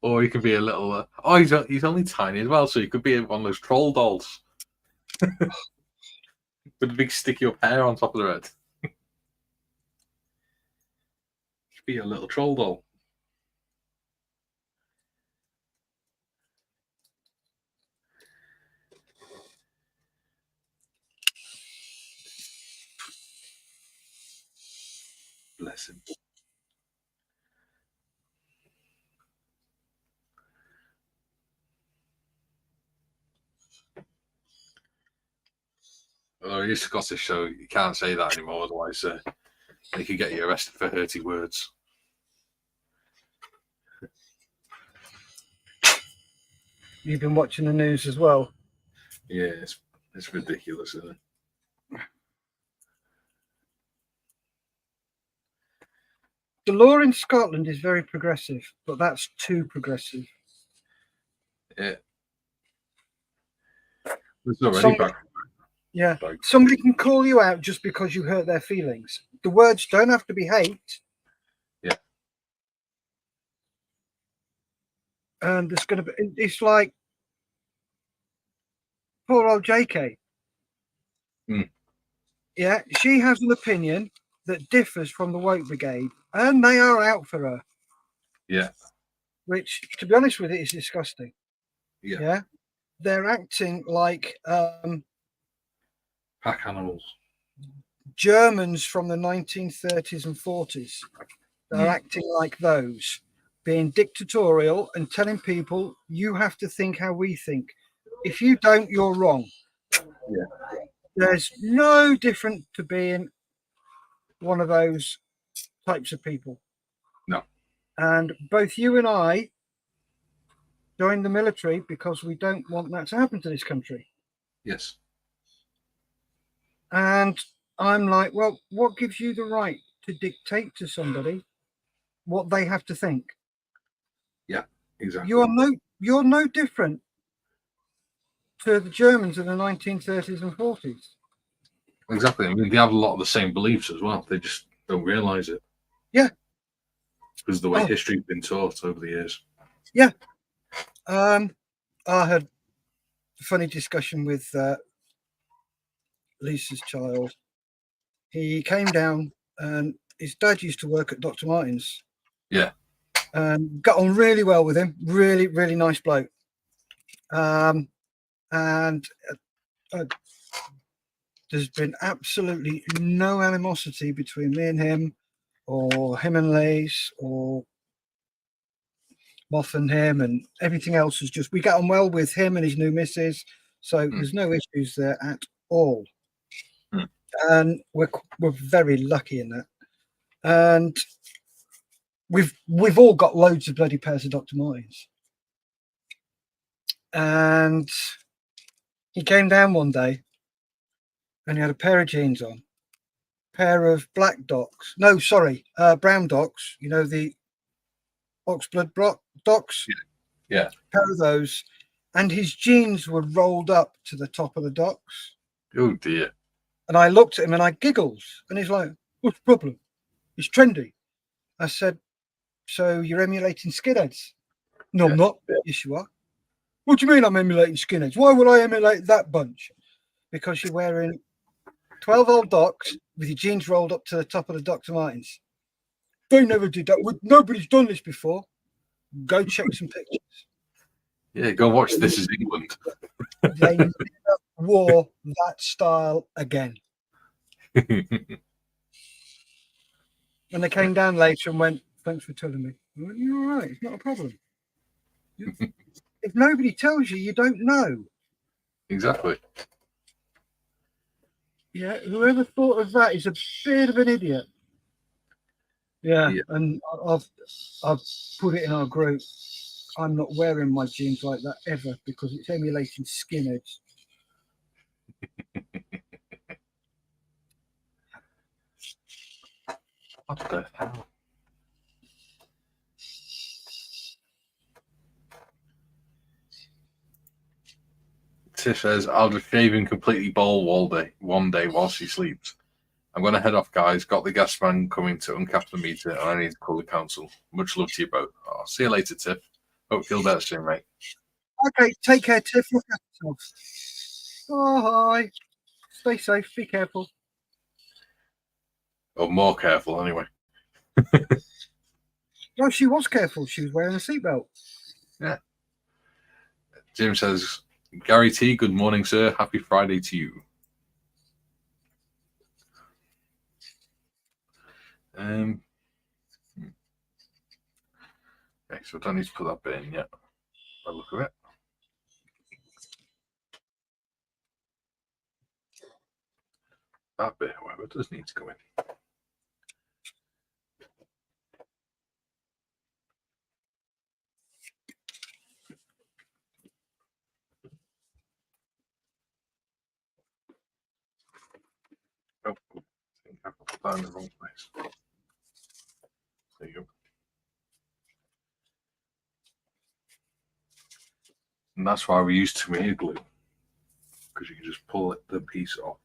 Or he could be a little. He's only tiny as well, so he could be one of those troll dolls with a big sticky up hair on top of the head. Could be a little troll doll. Bless him. Oh, he's Scottish, so you can't say that anymore. Otherwise, they could get you arrested for hurty words. You've been watching the news as well. Yeah, it's ridiculous, isn't it? The law in Scotland is very progressive, but that's too progressive. Yeah. It's already back. Yeah. Somebody can call you out just because you hurt their feelings. The words don't have to be hate. Yeah. And there's going to be, it's like poor old JK. Mm. Yeah. She has an opinion that differs from the woke brigade, and they are out for her. Yeah. Which, to be honest with it, is disgusting. Yeah. Yeah. They're acting like pack animals. Germans from the 1930s and 40s. They're acting like those, being dictatorial and telling people, you have to think how we think. If you don't, you're wrong. Yeah. There's no different to being one of those types of people. No. And both you and I joined the military because we don't want that to happen to this country. Yes. And I'm like, well, what gives you the right to dictate to somebody what they have to think? Yeah, exactly. You're no different to the Germans in the 1930s and 40s. Exactly. I mean, they have a lot of the same beliefs as well. They just don't realise it. Yeah. Because the way history's been taught over the years. Yeah. I had a funny discussion with Lisa's child. He came down and his dad used to work at Dr. Martin's. Yeah. Got on really well with him. Really, really nice bloke. And there's been absolutely no animosity between me and him, or him and Lace, or Moff and him, and everything else is just, we get on well with him and his new missus, so there's no issues there at all. And we're very lucky in that. And we've all got loads of bloody pairs of Dr. Martens. And he came down one day and he had a pair of jeans on, pair of black docks. No, sorry, brown docks. You know, the oxblood docks. Yeah. Pair of those. And his jeans were rolled up to the top of the docks. Oh dear. And I looked at him and I giggled. And he's like, what's the problem? It's trendy. I said, so you're emulating skinheads? No, I'm not. Yes, you are. What do you mean I'm emulating skinheads? Why would I emulate that bunch? Because you're wearing 12 old docks with your jeans rolled up to the top of the Dr. Martens. They never did that. Nobody's done this before. Go check some pictures. Yeah, go watch This Is England. They never wore that style again. And they came down later and went, thanks for telling me. I went, you're all right. It's not a problem. If nobody tells you, you don't know. Exactly. Yeah, whoever thought of that is a bit of an idiot. Yeah. And I've put it in our group. I'm not wearing my jeans like that ever because it's emulating skinheads. What the hell? Tiff says, I'll just shave him completely bald one day while she sleeps. I'm going to head off, guys. Got the gas man coming to uncap the meter, and I need to call the council. Much love to you both. I'll see you later, Tiff. Hope you feel better soon, mate. Okay, take care, Tiff. Look after yourself. Oh, hi. Stay safe. Be careful. Or more careful, anyway. No, she was careful. She was wearing a seatbelt. Yeah. Jim says, Gary T, good morning, sir. Happy Friday to you. Okay, so I don't need to put that bit in yet. By the look of it. That bit, however, does need to go in. Oh, I think I've put that in the wrong place. There you go. And that's why we use tomato glue, because you can just pull the piece off.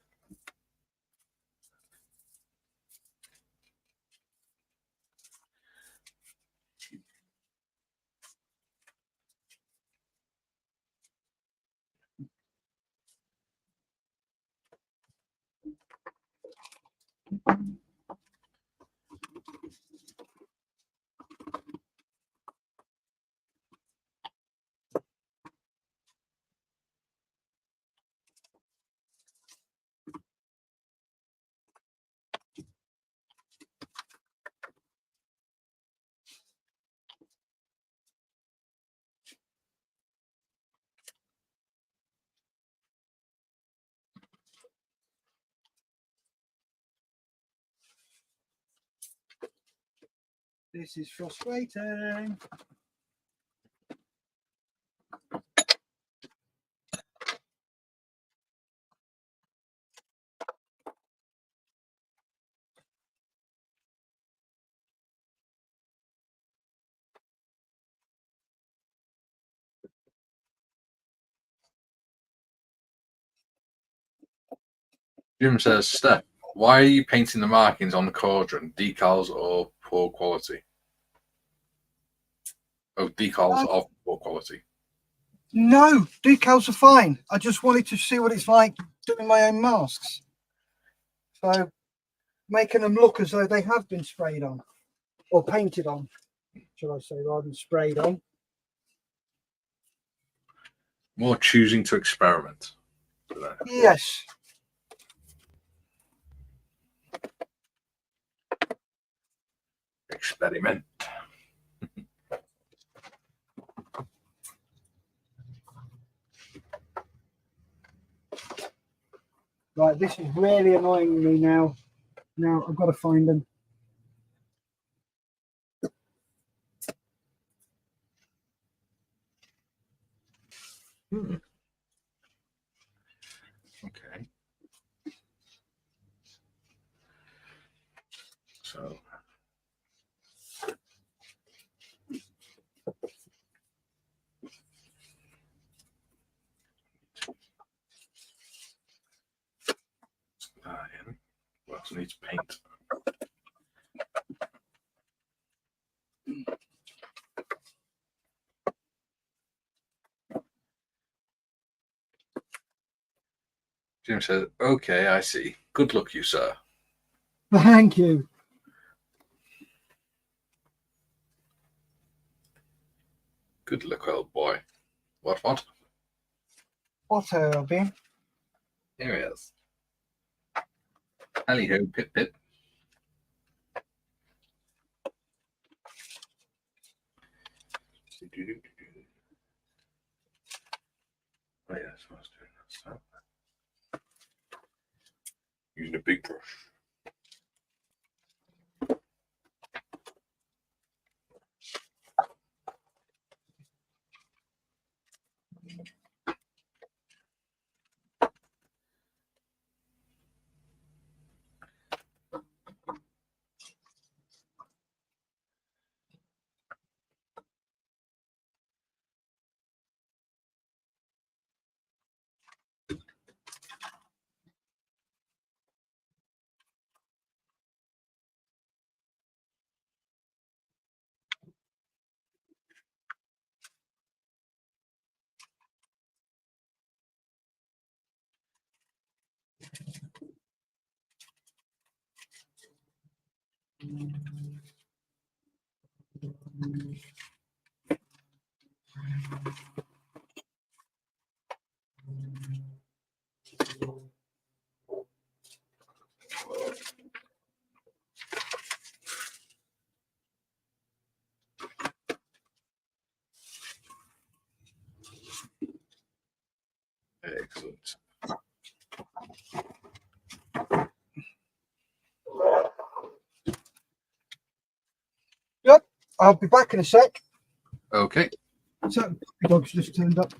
This is frustrating. Jim says, Steff, why are you painting the markings on the cauldron? Decals or poor quality? Oh, decals of poor quality. No, decals are fine. I just wanted to see what it's like doing my own masks. So making them look as though they have been sprayed on or painted on, shall I say, rather than sprayed on. More choosing to experiment. Yes. Experiment. Right, this is really annoying me now. Now I've got to find them. Okay. So. What else needs paint? Jim says, okay, I see. Good luck, you, sir. Thank you. Good luck, old boy. What? What a being. Here he is. Tally ho, pip pip. Oh, yeah, that's what I was doing. So, using a big brush. Excellent. Yep, I'll be back in a sec. Okay. So, the dog's just turned up.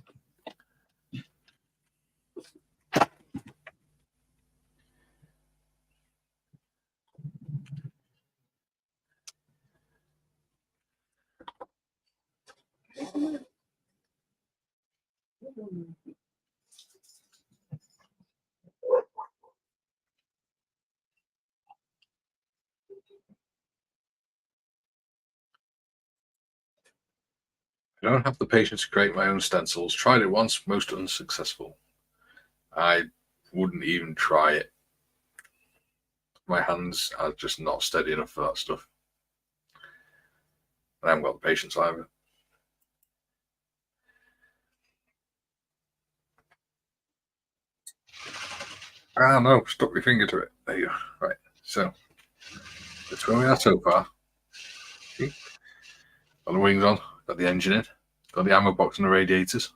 I don't have the patience to create my own stencils. Tried it once, most unsuccessful. I wouldn't even try it. My hands are just not steady enough for that stuff. I haven't got the patience either. Ah, no, stuck my finger to it. There you go. Right, so that's where we are so far. See? Got the wings on, got the engine in, got the ammo box and the radiators.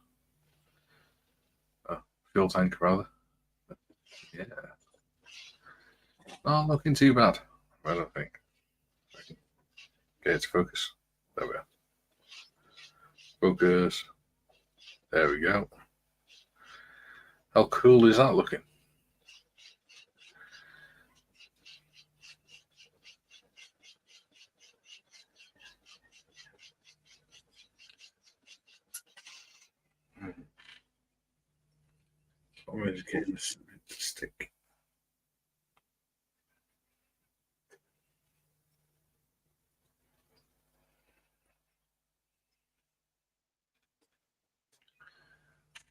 Fuel tank, rather. Yeah. Not looking too bad, I don't think. Okay, it's focus. There we are. Focus. There we go. How cool is that looking? I'm going to get this stick.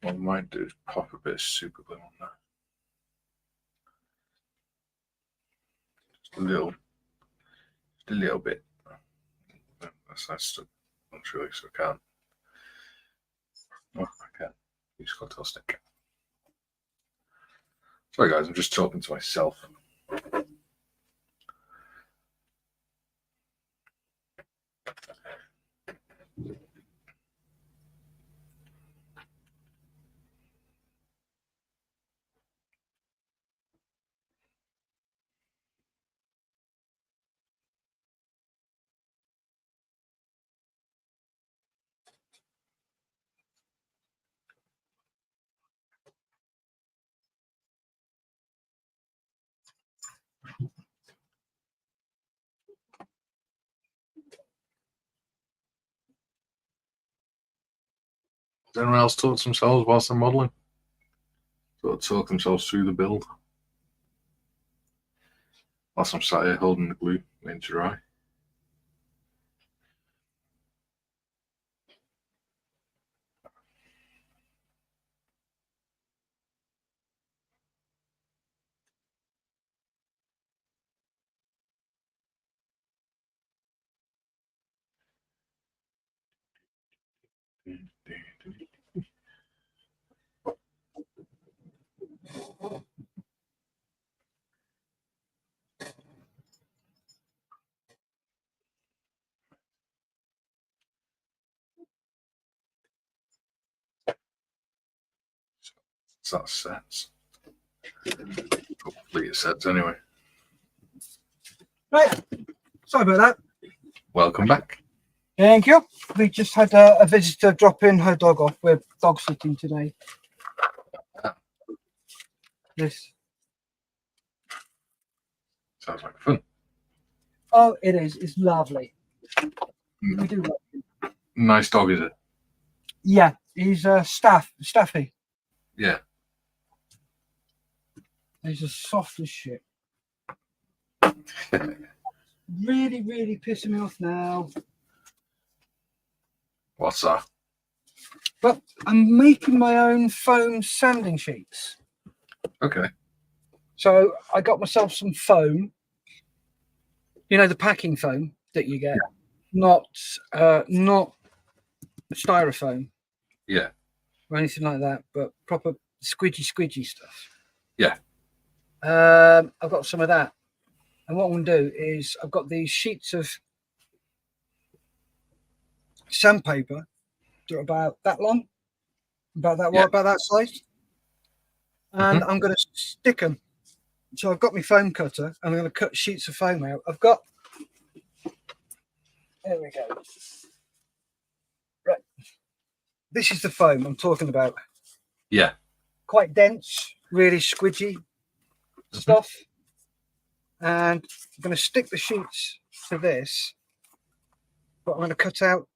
What I might do is pop a bit of super glue on there. Just a little bit. That's stuck. Not sure, so I can't. Oh, I can. Use cocktail stick. Sorry, guys, I'm just talking to myself. Does anyone else talk to themselves whilst they're modelling? Sort of talk themselves through the build. Whilst I'm sat here holding the glue, waiting to dry. So that sets. Hopefully it sets anyway. Right. Sorry about that. Welcome back. Thank you. We just had a visitor drop in her dog off. We're dog sitting today. This. Sounds like fun. Oh, it is. It's lovely. We do love him. Nice dog, is it? Yeah, he's a Staffy. Yeah. He's as soft as shit. Really, really pissing me off now. What's that? But I'm making my own foam sanding sheets. Okay. So I got myself some foam. You know, the packing foam that you get, not styrofoam. Yeah. Or anything like that, but proper squidgy stuff. Yeah. I've got some of that. And what I'm going to do is I've got these sheets of sandpaper that are about that long, about that wide, about that size. And I'm going to stick them. So I've got my foam cutter and I'm going to cut sheets of foam out. I've got, there we go. Right. This is the foam I'm talking about. Yeah. Quite dense, really squidgy stuff. And I'm going to stick the sheets to this, but I'm going to cut out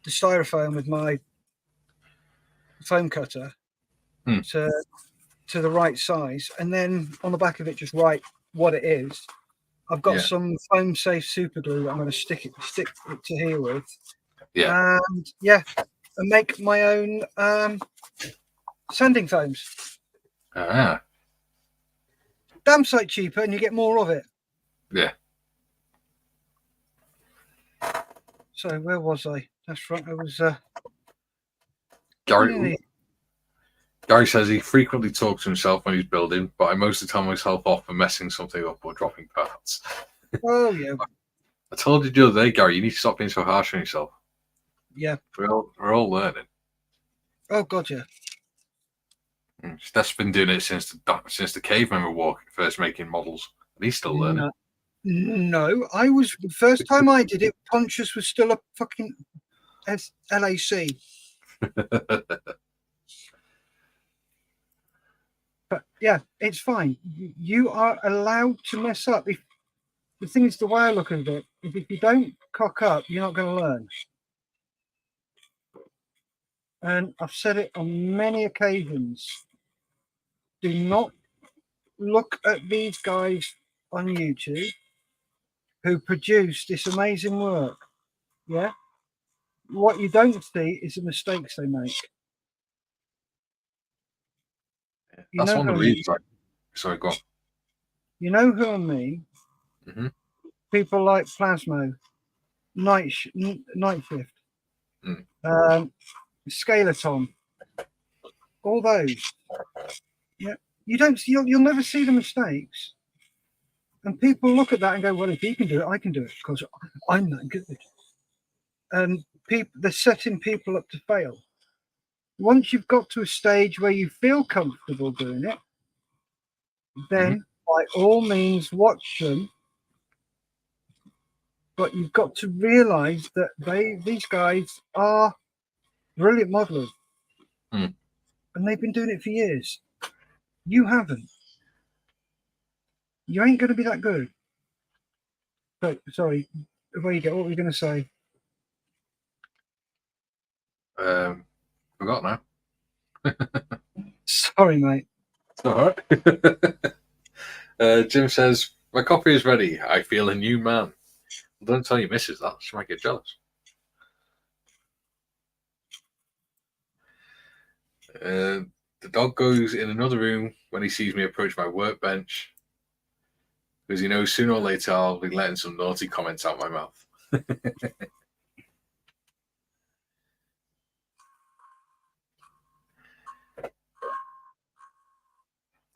the styrofoam with my foam cutter to the right size, and then on the back of it just write what it is. I've got some foam safe super glue that I'm going to stick it to here with. Yeah. And make my own sanding foams. Damn sight cheaper, and you get more of it. Yeah. So where was I? That's right. I was Gary says he frequently talks to himself when he's building, but I mostly tell myself off for messing something up or dropping parts. Oh yeah. I told you the other day, Gary, you need to stop being so harsh on yourself. Yeah. We're all learning. Oh god, yeah. Steff's been doing it since the cavemen were first making models, and he's still learning. No, I was the first time I did it. Pontius was still a fucking LAC. But yeah, it's fine. You are allowed to mess up. If the thing is, the way I look at it, if you don't cock up, you're not going to learn. And I've said it on many occasions. Do not look at these guys on YouTube who produce this amazing work. Yeah. What you don't see is the mistakes they make. That's one of the reasons. Sorry, go on. You know who I mean? People like Plasmo, Night Shift, Scalaton, all those. Yeah, you'll never see the mistakes, and people look at that and go, "Well, if he can do it, I can do it because I'm that good." And they're setting people up to fail. Once you've got to a stage where you feel comfortable doing it, then by all means watch them. But you've got to realise that these guys are brilliant modelers, and they've been doing it for years. You haven't. You ain't going to be that good. But sorry, where you go? What were you going to say? Forgot now. Sorry, mate. It's all right. Jim says, my coffee is ready. I feel a new man. Don't tell your missus that. She might get jealous. The dog goes in another room when he sees me approach my workbench because he knows sooner or later I'll be letting some naughty comments out my mouth.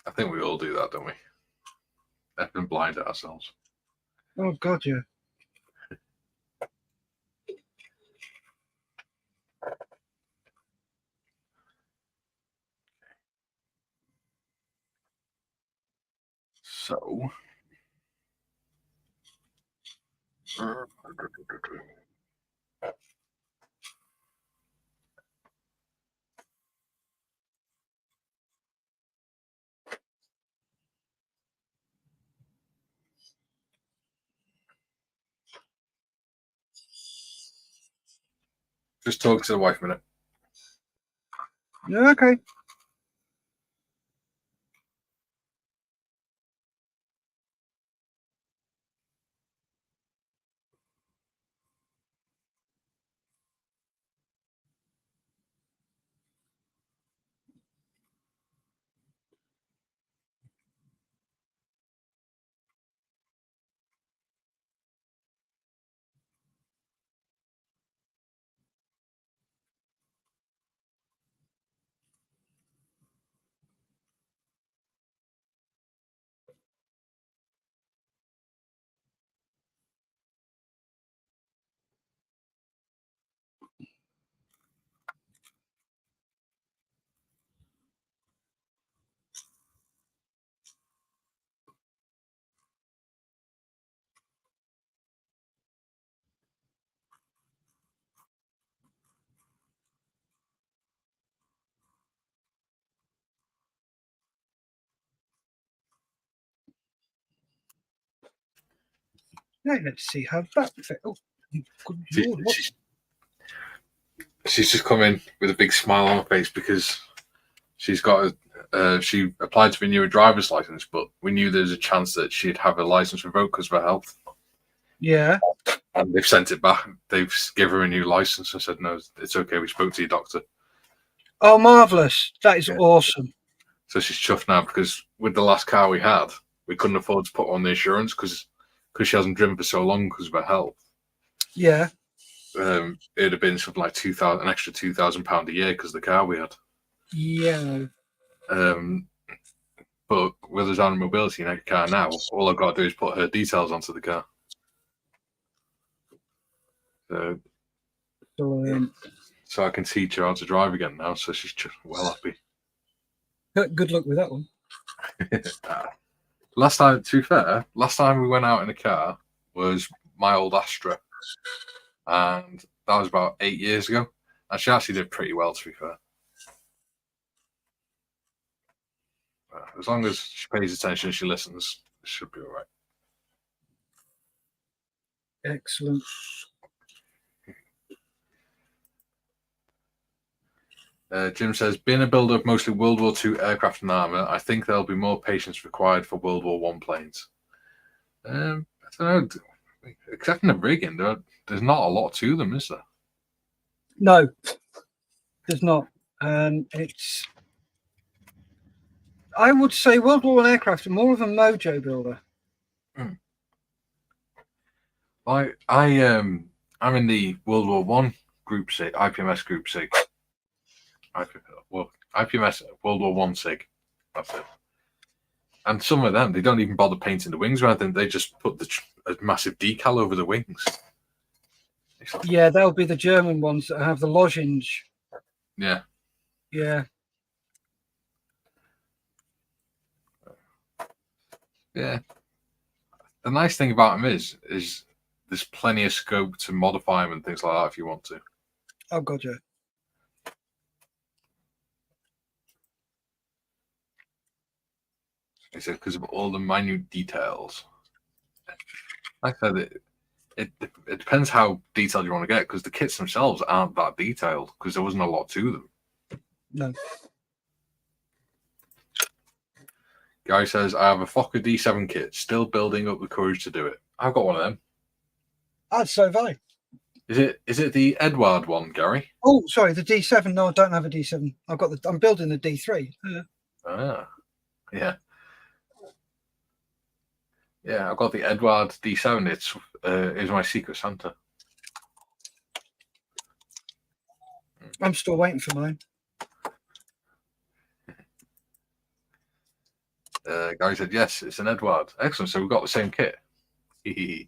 I think we all do that, don't we? We've been blind at ourselves. Oh God, yeah. So. Just talk to the wife a minute. Yeah, okay. Now let's see how that fit. Oh, good Lord, what? She's just come in with a big smile on her face because she's got she applied to renew a driver's license, but we knew there was a chance that she'd have her license revoked because of her health. Yeah. And they've sent it back. They've given her a new license and said, no, it's okay. We spoke to your doctor. Oh, marvellous. That is awesome. So she's chuffed now because with the last car we had, we couldn't afford to put on the insurance because she hasn't driven for so long because of her health. Yeah. It'd have been something like an extra £2,000 a year because of the car we had. Yeah. But with his own mobility in a car now, all I've got to do is put her details onto the car. So I can teach her how to drive again now. So she's well happy. Good luck with that one. Last time, to be fair, last time we went out in a car was my old Astra. And that was about 8 years ago. And she actually did pretty well, to be fair. As long as she pays attention and she listens, it should be all right. Excellent. Jim says, being a builder of mostly World War II aircraft and armour, I think there'll be more patience required for World War I planes. I don't know. Except in the rigging, there's not a lot to them, is there? No, there's not. It's... I would say World War I aircraft are more of a mojo builder. I'm in the World War One Group SIG, IPMS Group SIG. IPMS World War One SIG. That's it. And some of them, they don't even bother painting the wings or anything. They just put a massive decal over the wings. Yeah, they'll be the German ones that have the lozenge. Yeah. Yeah. Yeah. The nice thing about them is there's plenty of scope to modify them and things like that if you want to. Oh, God, yeah. I said because of all the minute details. Like I said, it depends how detailed you want to get because the kits themselves aren't that detailed because there wasn't a lot to them. No. Guy says, I have a Fokker D7 kit, still building up the courage to do it. I've got one of them. So have I. Is it the Edward one, Gary? Oh, sorry, the D7. No, I don't have a D7. I'm building the D3. Yeah. Yeah, I've got the Edward D7. It's my Secret Santa. I'm still waiting for mine. Gary said, yes, it's an Edward. Excellent. So we've got the same kit. Yeah,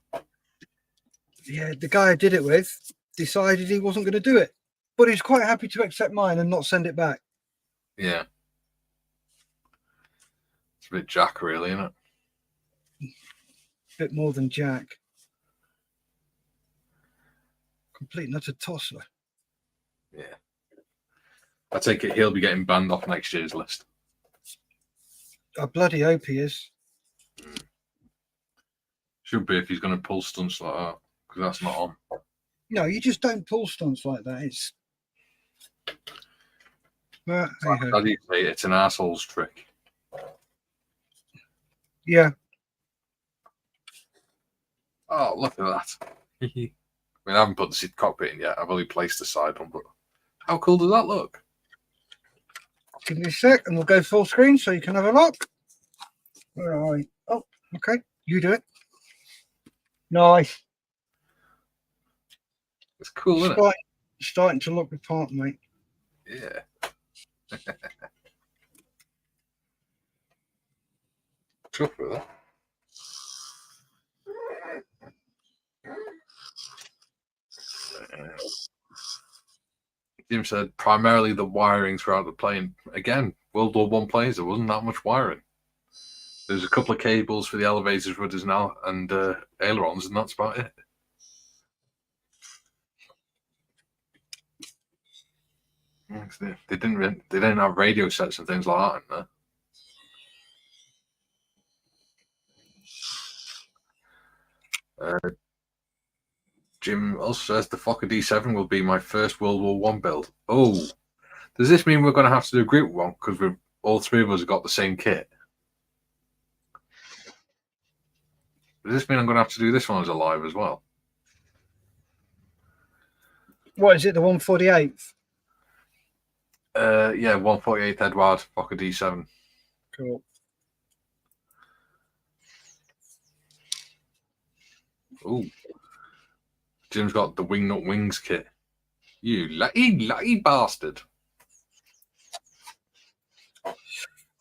the guy I did it with decided he wasn't going to do it, but he's quite happy to accept mine and not send it back. Yeah. It's a bit Jack, really, isn't it? Bit more than Jack. Complete and utter tosser. Yeah. I take it he'll be getting banned off next year's list. I bloody hope he is. Should be if he's going to pull stunts like that, because that's not on. No, you just don't pull stunts like that. It's. But, How do you say it? It's an asshole's trick. Yeah. Oh, look at that. I mean, I haven't put the seat cockpit in yet. I've only placed the side one, but how cool does that look? Give me a sec and we'll go full screen so you can have a look. Where are we? Oh, okay. You do it. Nice. It's cool, isn't it? Starting to look the part, mate. Yeah. Chuff with that. Jim said primarily the wiring throughout the plane. Again, World War One planes, there wasn't that much wiring. There's a couple of cables for the elevators, rudders now, and ailerons, and that's about it. They didn't have radio sets and things like that in there. Jim also says the Fokker D7 will be my first World War One build. Oh, does this mean we're going to have to do a group one because we've all three of us have got the same kit? Does this mean I'm going to have to do this one as a live as well? What is it? The 148th? Yeah, 148th Edward Fokker D7. Cool. Oh, Jim's got the Wingnut Wings kit. You lucky bastard.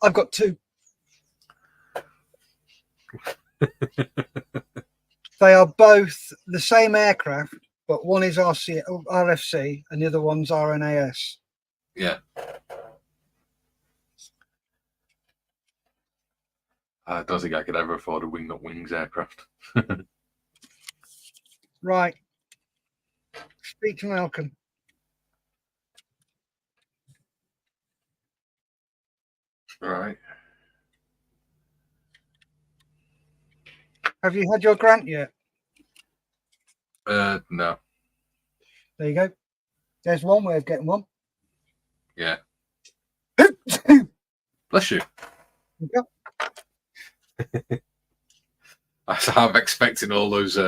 I've got two. They are both the same aircraft, but one is RFC and the other one's RNAS. Yeah. I don't think I could ever afford a Wingnut Wings aircraft. Right. Speak to Malcolm. Right. Have you had your grant yet? No. There you go. There's one way of getting one. Yeah. Bless you. Yeah. I'm expecting all those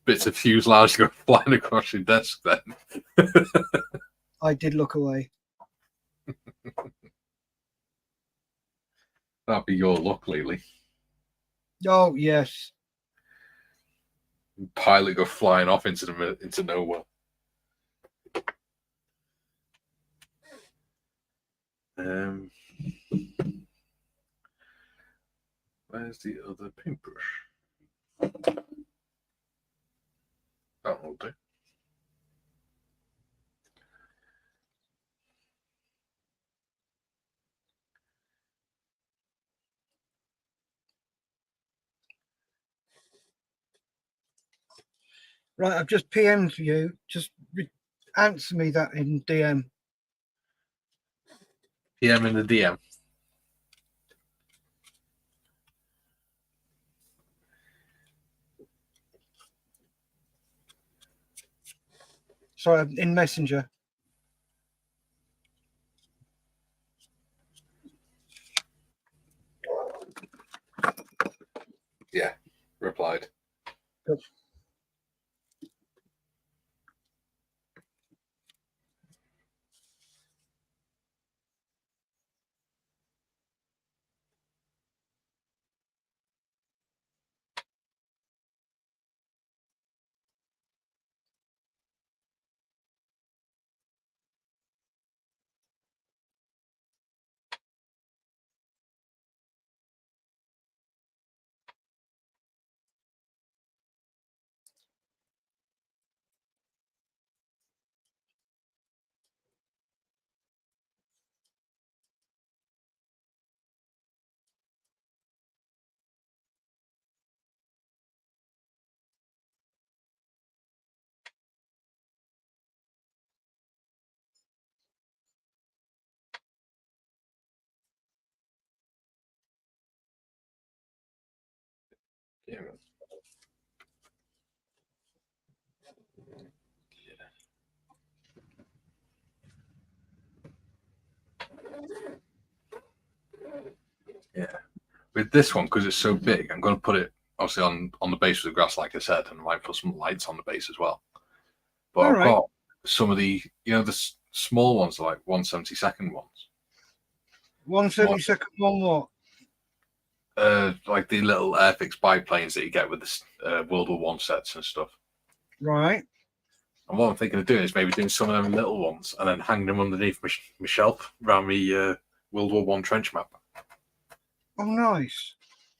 bits of fuselage to go flying across your desk then. I did look away. That'd be your luck lately. Oh, yes. Pilot go flying off into nowhere. Where's the other paintbrush? That will do. Right, I've just PM'd you. Just answer me that in DM. PM in the DM. Sorry, in Messenger. Yeah, replied. Good. Yeah, man. Yeah. With this one, because it's so big, I'm going to put it obviously on the base of the grass, like I said, and I might put some lights on the base as well. But All I've right. got some of the, the small ones, like 1/72 ones. 1/72 one what? Like the little airfix biplanes that you get with the World War One sets and stuff. Right. And what I'm thinking of doing is maybe doing some of them little ones and then hang them underneath my shelf around the World War One trench map. Oh, nice.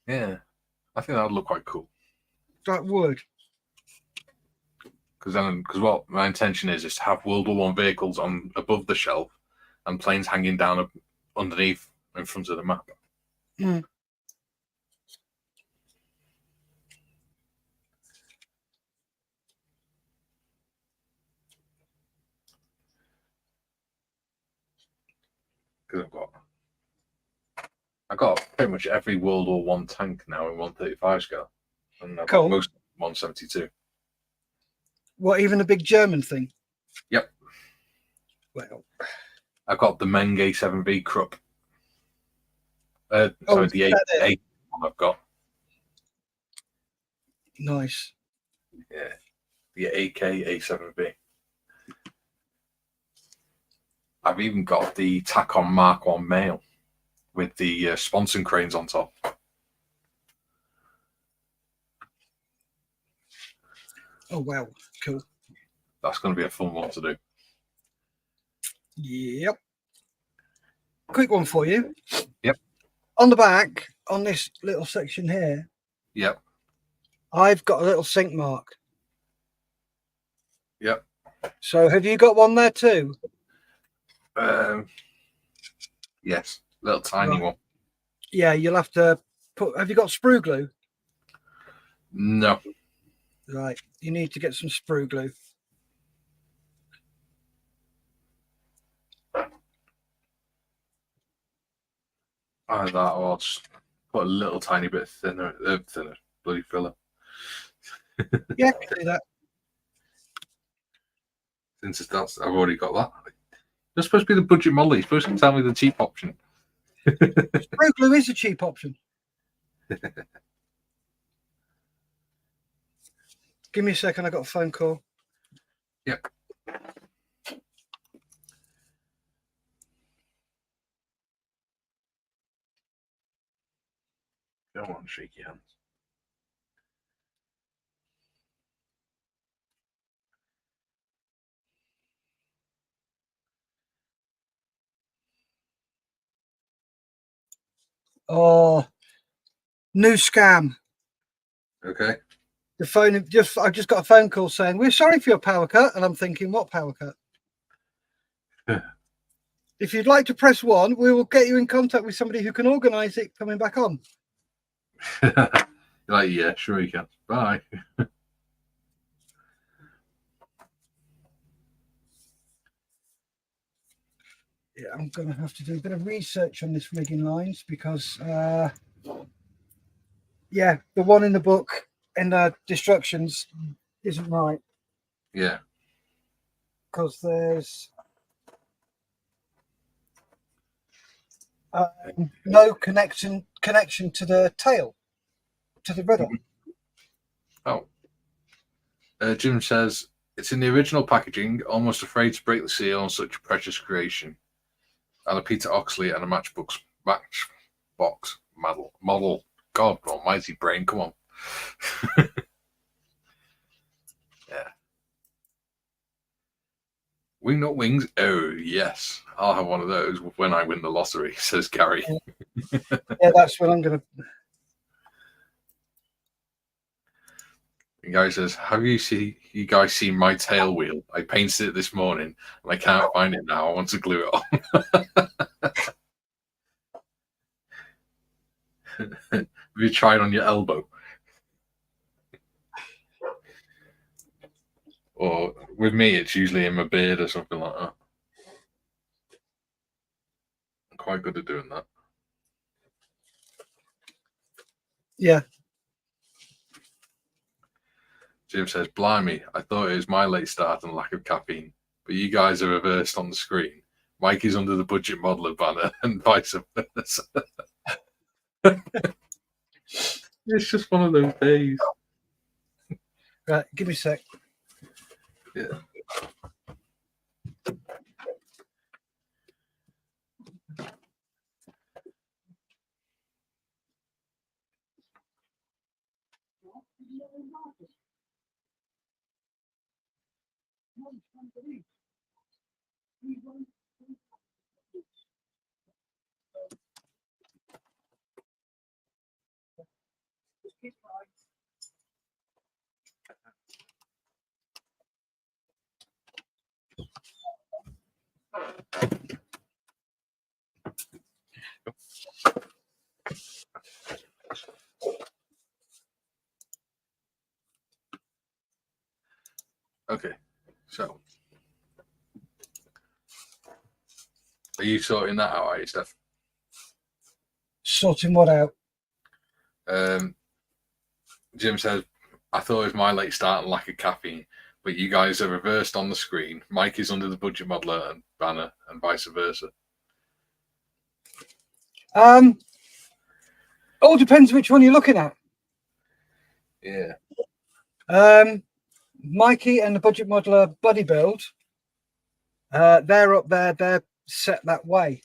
Yeah, I think that would look quite cool. That would. Because what my intention is to have World War One vehicles on above the shelf and planes hanging down underneath in front of the map. Mm. Because I've got pretty much every World War One tank now in 135 scale, and I've got Cool. most 172. What, even a big German thing? Yep. Well, I've got the Meng A7V Krupp. Oh, Sorry, is the that it? A one I've got. Nice. Yeah, the AK A7V. I've even got the Tacon Mark 1 male with the sponson cranes on top. Oh, wow. Cool. That's going to be a fun one to do. Yep. Quick one for you. Yep. On the back, on this little section here, Yep. I've got a little sink mark. Yep. So have you got one there too? Yes, little tiny one. Yeah, you'll have to put. Have you got sprue glue? No. Right, you need to get some sprue glue. Either that or I'll just put a little tiny bit thinner, bloody filler. Yeah, I can do that. Since I've already got that. You're supposed to be the budget model. You're supposed to tell me the cheap option. Sprue glue is a cheap option. Give me a second. I got a phone call. Yep. Don't want to shake your hands. Oh, new scam. Okay. The phone. I just got a phone call saying we're sorry for your power cut, and I'm thinking, what power cut? If you'd like to press 1, we will get you in contact with somebody who can organise it coming back on. You're like, yeah, sure you can. Bye. Yeah, I'm going to have to do a bit of research on this rigging lines because, yeah, the one in the book and the instructions isn't right. Yeah. Because there's no connection to the tail, to the rudder. Oh. Jim says, it's in the original packaging, almost afraid to break the seal on such a precious creation. And a Peter Oxley and a matchbox model. God almighty brain, come on. Yeah. Wing not wings? Oh, yes. I'll have one of those when I win the lottery, says Gary. Yeah, that's what I'm going to... And Gary says, have you guys seen my tail wheel? I painted it this morning and I can't find it now. I want to glue it on. Have you tried on your elbow? Or with me, it's usually in my beard or something like that. I'm quite good at doing that. Yeah. Jim says, blimey, I thought it was my late start and lack of caffeine, but you guys are reversed on the screen. Mikey's under the budget modeler banner and vice versa. It's just one of those days. Right, give me a sec. Yeah. Okay, so are you sorting that out, are you, Steff? Sorting what out? Jim says, I thought it was my late start and lack of caffeine, but you guys are reversed on the screen. Mike is under the budget modeler and banner and vice versa. All depends which one you're looking at. Yeah. Mikey and the budget modeler buddy build, they're up there, they're set that way.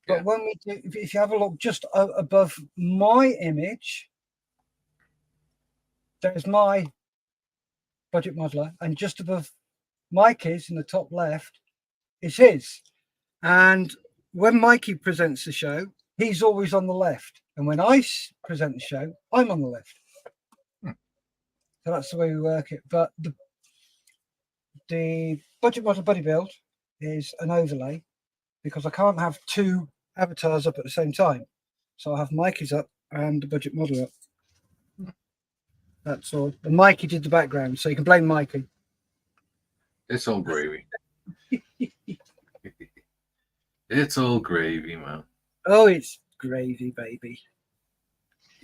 But when we do, if you have a look just above my image, there's my budget modeler, and just above Mikey's in the top left is his. And when Mikey presents the show, he's always on the left, and when I present the show, I'm on the left. So that's the way we work it. But the budget model buddy build is an overlay because I can't have two avatars up at the same time. So I have Mikey's up and the budget model up. That's all. And Mikey did the background, so you can blame Mikey. It's all gravy. It's all gravy, man. Oh, it's gravy, baby.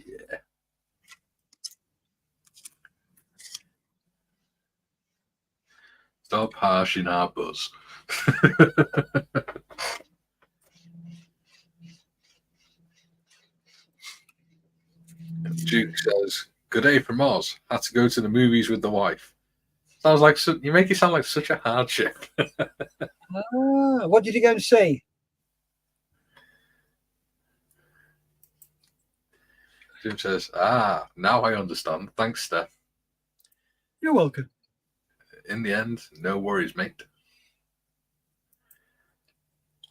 Yeah. Stop harshing our buzz. Duke says, good day from Oz. Had to go to the movies with the wife. Sounds like you make it sound like such a hardship. What did you go and see? Jim says, now I understand. Thanks, Steff. You're welcome. In the end, no worries, mate.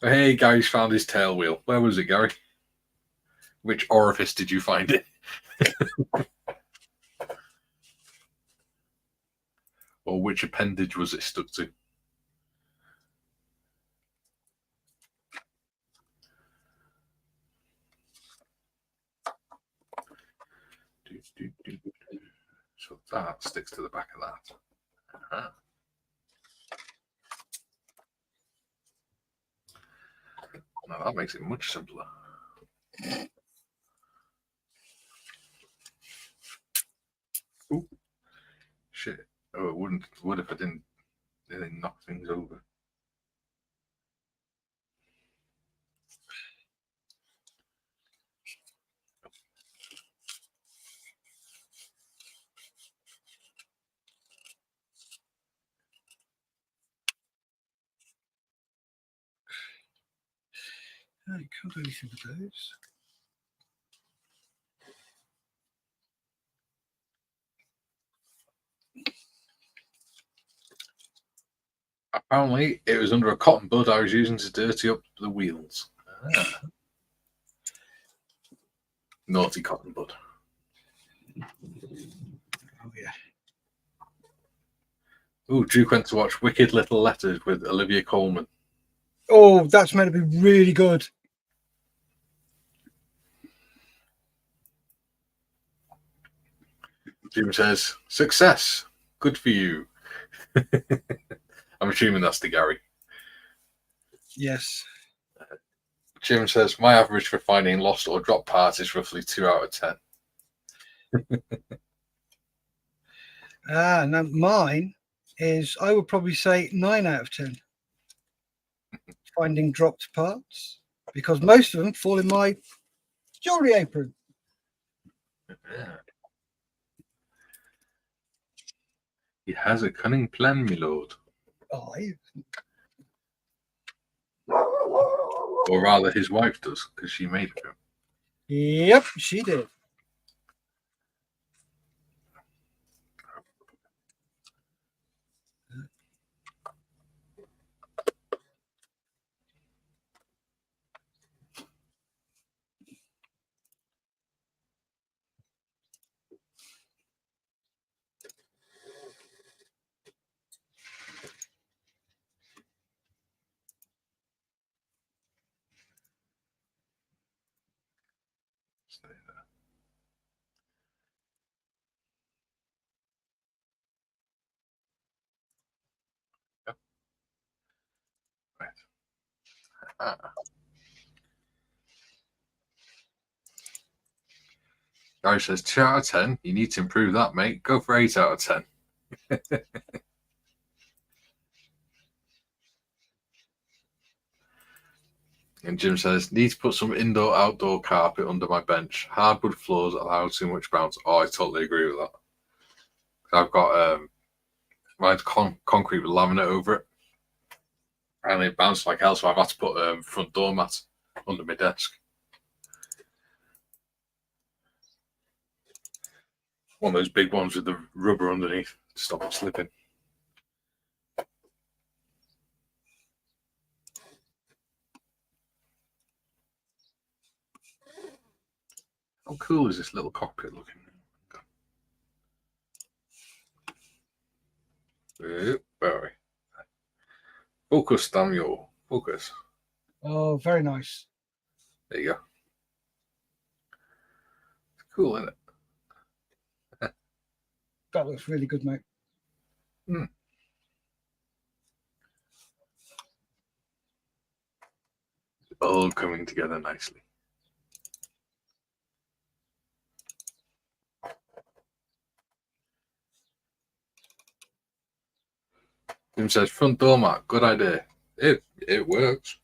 Hey, Gary's found his tail wheel. Where was it, Gary? Which orifice did you find it? Or which appendage was it stuck to? So that sticks to the back of that. Now that makes it much simpler. Ooh. Shit. Oh, it would if I didn't knock things over. I can't do anything with those. Apparently, it was under a cotton bud I was using to dirty up the wheels. Naughty cotton bud. Oh, yeah. Oh, Duke went to watch Wicked Little Letters with Olivia Colman. Oh, that's meant to be really good. Jim says, success. Good for you. I'm assuming that's to Gary. Yes. Jim says, my average for finding lost or dropped parts is roughly 2 out of 10. Now mine is, I would probably say 9 out of 10. Finding dropped parts, because most of them fall in my jewelry apron. Yeah. He has a cunning plan, my lord. Aye. Or rather, his wife does, because she made him. Yep, she did. Stay there. Yep. Right. Gary says 2 out of 10. You need to improve that, mate. Go for 8 out of 10. And Jim says, need to put some indoor-outdoor carpet under my bench. Hardwood floors allow too much bounce. Oh, I totally agree with that. I've got mine's concrete with laminate over it, and it bounced like hell. So I've had to put front door mat under my desk. One of those big ones with the rubber underneath to stop it slipping. How cool is this little cockpit looking? Very. Focus, Daniel. Focus. Oh, very nice. There you go. It's cool, isn't it? That looks really good, mate. Hmm. All coming together nicely. Jim says, front door mat, good idea. It works.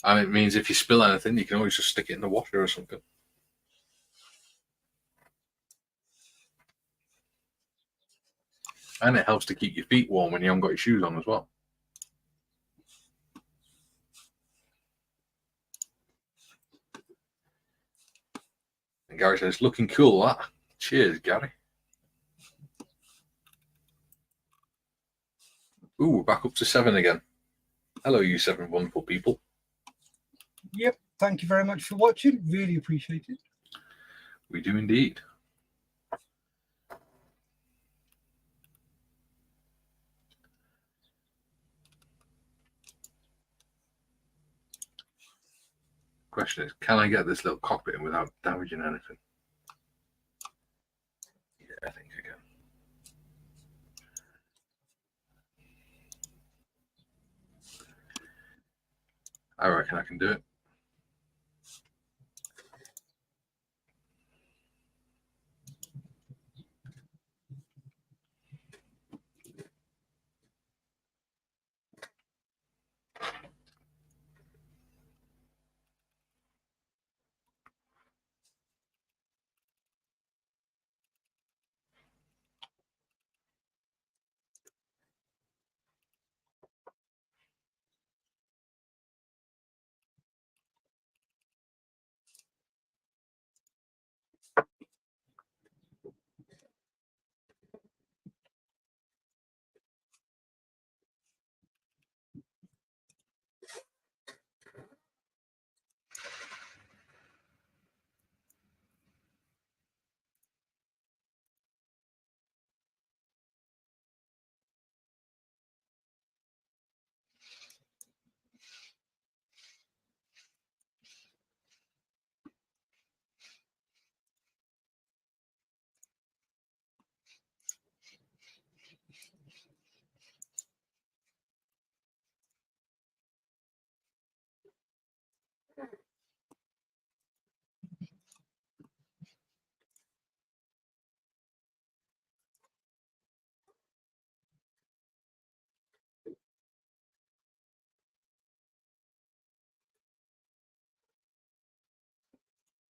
And it means if you spill anything, you can always just stick it in the washer or something. And it helps to keep your feet warm when you haven't got your shoes on as well. And Gary says, looking cool, that. Cheers, Gary. Ooh, we're back up to 7 again. Hello, you 7 wonderful people. Yep. Thank you very much for watching. Really appreciate it. We do indeed. Question is, can I get this little cockpit in without damaging anything? Yeah, I think I can. I reckon I can do it.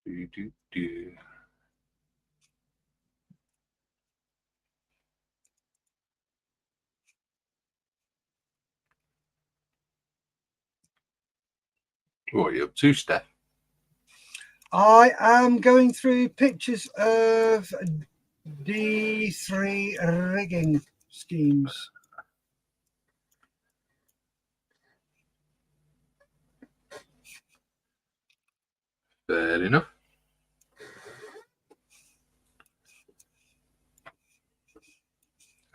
Do, do, do. What are you up to, Steff? I am going through pictures of D3 rigging schemes. Fair enough.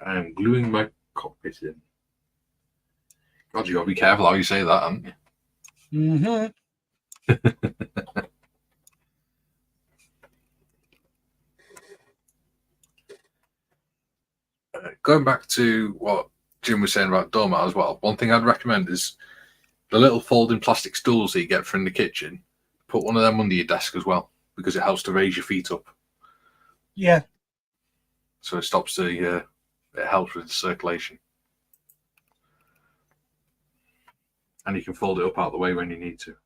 I'm gluing my cockpit in. God, you gotta be careful how you say that, haven't you? Mm-hmm. Going back to what Jim was saying about doormat as well, one thing I'd recommend is the little folding plastic stools that you get for in the kitchen. Put one of them under your desk as well, because it helps to raise your feet up. Yeah. So it stops the, it helps with the circulation. And you can fold it up out of the way when you need to.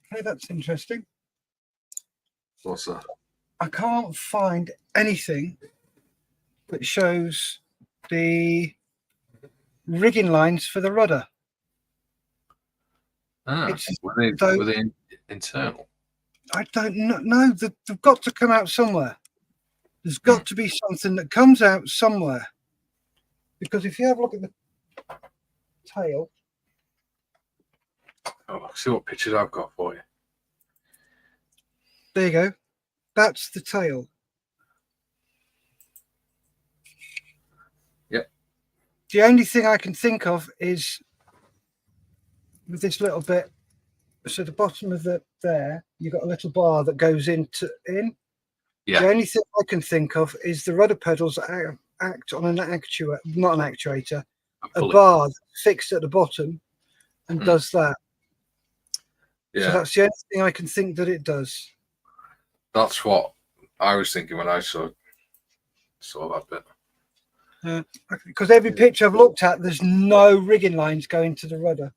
Hey, that's interesting. What's that? I can't find anything that shows the rigging lines for the rudder. Were they internal? I don't know. No, they've got to come out somewhere. There's got to be something that comes out somewhere. Because if you have a look at the tail. Oh, see what pictures I've got for you. There you go. That's the tail. Yep. The only thing I can think of is with this little bit. So the bottom of there, you've got a little bar that goes in. Yeah. The only thing I can think of is the rudder pedals act on an actuator, not an actuator, a bar fixed at the bottom and does that. Yeah. So that's the only thing I can think that it does. That's what I was thinking when I saw that bit. Because every picture I've looked at, there's no rigging lines going to the rudder.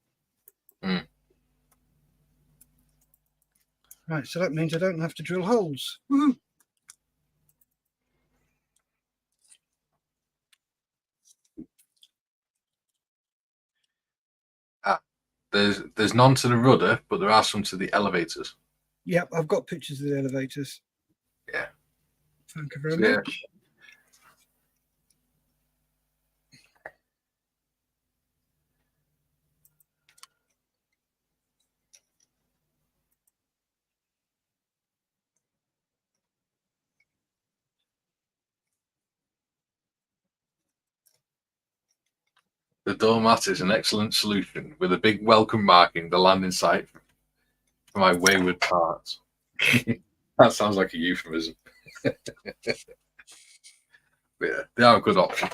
Right, so that means I don't have to drill holes. Woohoo! There's none to the rudder, but there are some to the elevators. Yep, I've got pictures of the elevators. Yeah. Thank you very much. The doormat is an excellent solution with a big welcome marking the landing site for my wayward parts. That sounds like a euphemism. Yeah, they are a good option.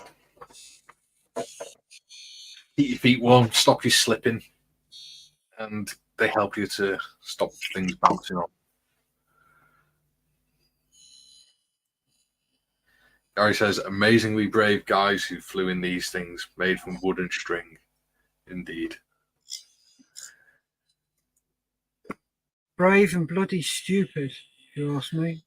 Keep your feet warm, stop you slipping, and they help you to stop things bouncing off. Gary says, amazingly brave guys who flew in these things made from wood and string. Indeed. Brave and bloody stupid, if you ask me.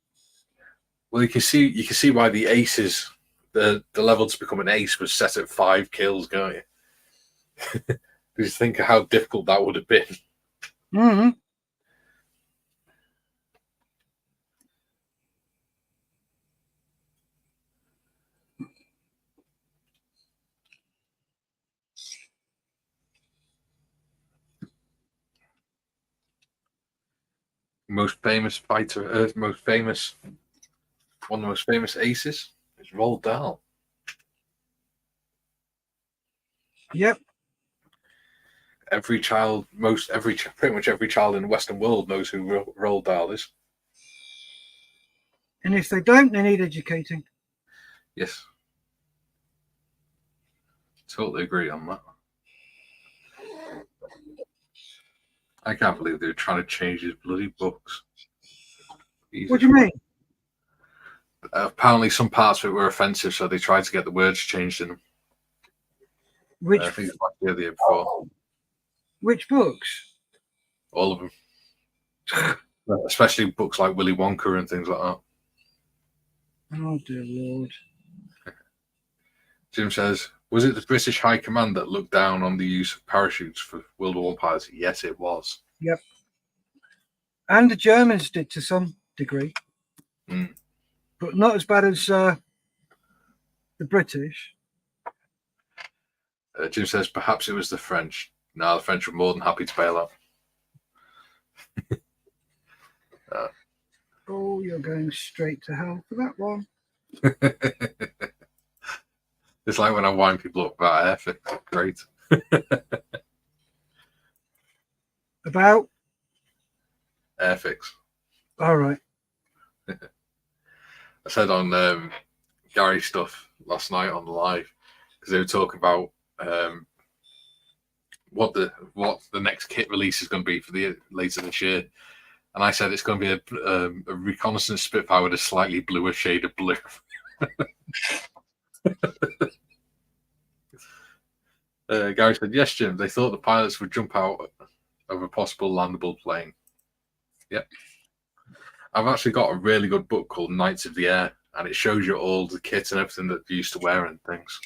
Well, you can see why the aces, the level to become an ace was set at 5 kills, can't you? Just think of how difficult that would have been. Mm-hmm. most famous fighter, one of the most famous aces is Roald Dahl. Yep. Pretty much every child in the Western world knows who Roald Dahl is. And if they don't, they need educating. Yes. Totally agree on that. I can't believe they're trying to change his bloody books. Jesus. What do you mean? Apparently some parts of it were offensive, so they tried to get the words changed in them. Which I think it's last year, the year before. which books? All of them. Especially books like Willy Wonka and things like that. Oh dear Lord. Jim says, was it the British High Command that looked down on the use of parachutes for World War I pilots? Yes, it was. Yep. And the Germans did to some degree. But not as bad as the British. Jim says, perhaps it was the French. No, the French were more than happy to bail out. Oh, you're going straight to hell for that one. It's like when I wind people up about airfix. Great. About? Airfix. All right. I said on Gary stuff last night on the live, because they were talking about what the next kit release is going to be for the later this year, and I said it's going to be a reconnaissance Spitfire with a slightly bluer shade of blue. Gary said, yes, Jim, they thought the pilots would jump out of a possible landable plane. Yep. I've actually got a really good book called Knights of the Air, and it shows you all the kit and everything that they used to wear and things.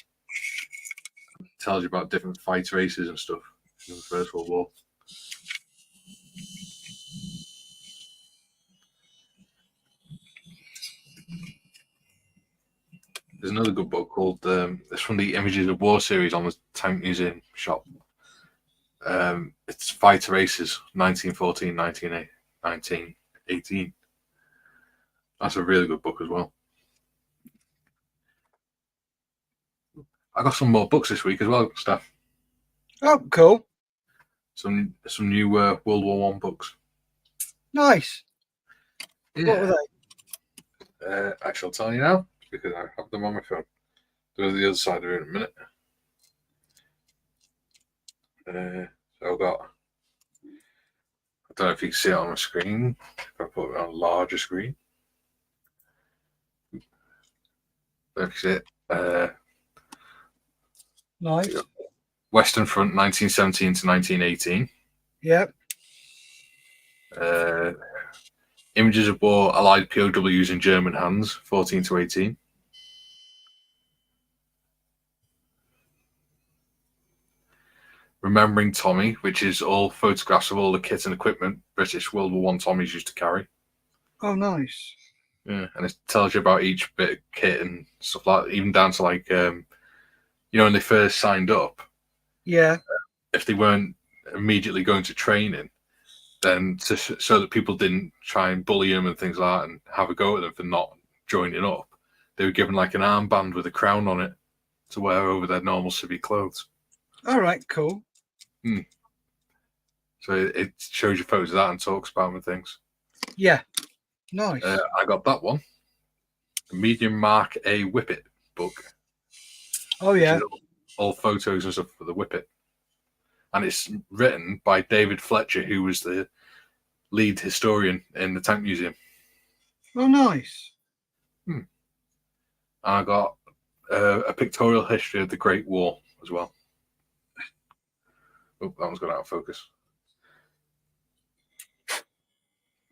It tells you about different fighter races and stuff in the First World War. There's another good book called, it's from the Images of War series on the Tank Museum shop. It's Fighter Races, 1914, 1918. That's a really good book as well. I got some more books this week as well, Steff. Oh, cool. Some new World War One books. Nice. Yeah. What were they? I shall tell you now, because I have them on my phone. They're on the other side of it in a minute. So I've got, I don't know if you can see it on my screen, if I put it on a larger screen. If you see it. Nice. Western Front, 1917 to 1918. Yep. Images of War, Allied POWs in German hands, 14 to 18. Remembering Tommy, which is all photographs of all the kit and equipment British World War I Tommies used to carry. Oh, nice. Yeah, and it tells you about each bit of kit and stuff like that, even down to like, you know, when they first signed up. Yeah. If they weren't immediately going to training, then so that people didn't try and bully them and things like that and have a go at them for not joining up, they were given like an armband with a crown on it to wear over their normal civvy clothes. All right, cool. So it shows you photos of that and talks about them and things. Yeah. Nice. I got that one. The Medium Mark A Whippet book. Oh, yeah. All photos and stuff for the Whippet. And it's written by David Fletcher, who was the lead historian in the Tank Museum. Oh, nice. And I got a pictorial history of the Great War as well. Oh, that one's gone out of focus.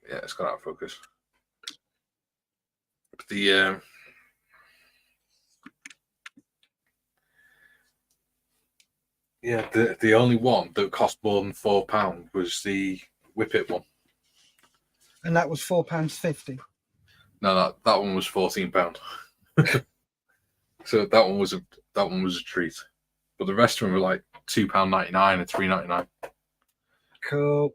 Yeah, it's gone out of focus. The the only one that cost more than £4 was the Whippet one. And that was £4.50. No, that one was £14. So that one was a treat. But the rest of them were like £2.99 and £3.99. Cool.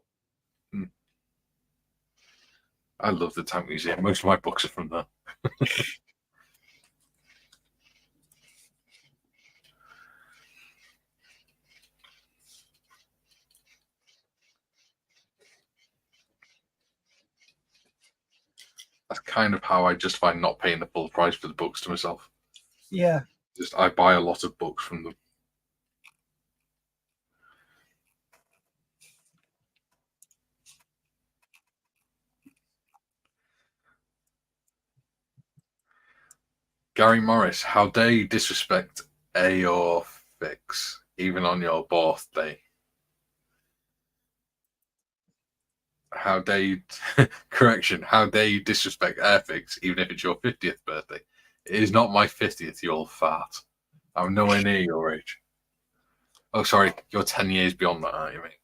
I love the Tank Museum. Most of my books are from there. That's kind of how I justify not paying the full price for the books to myself. Yeah. Just I buy a lot of books from them. Gary Morris, how dare you disrespect Aorfix even on your birthday? How dare you correction, how dare you disrespect Airfix even if it's your 50th birthday? It is not my 50th, you old fart. I'm nowhere near your age. Oh, sorry, you're 10 years beyond that, aren't you, mate?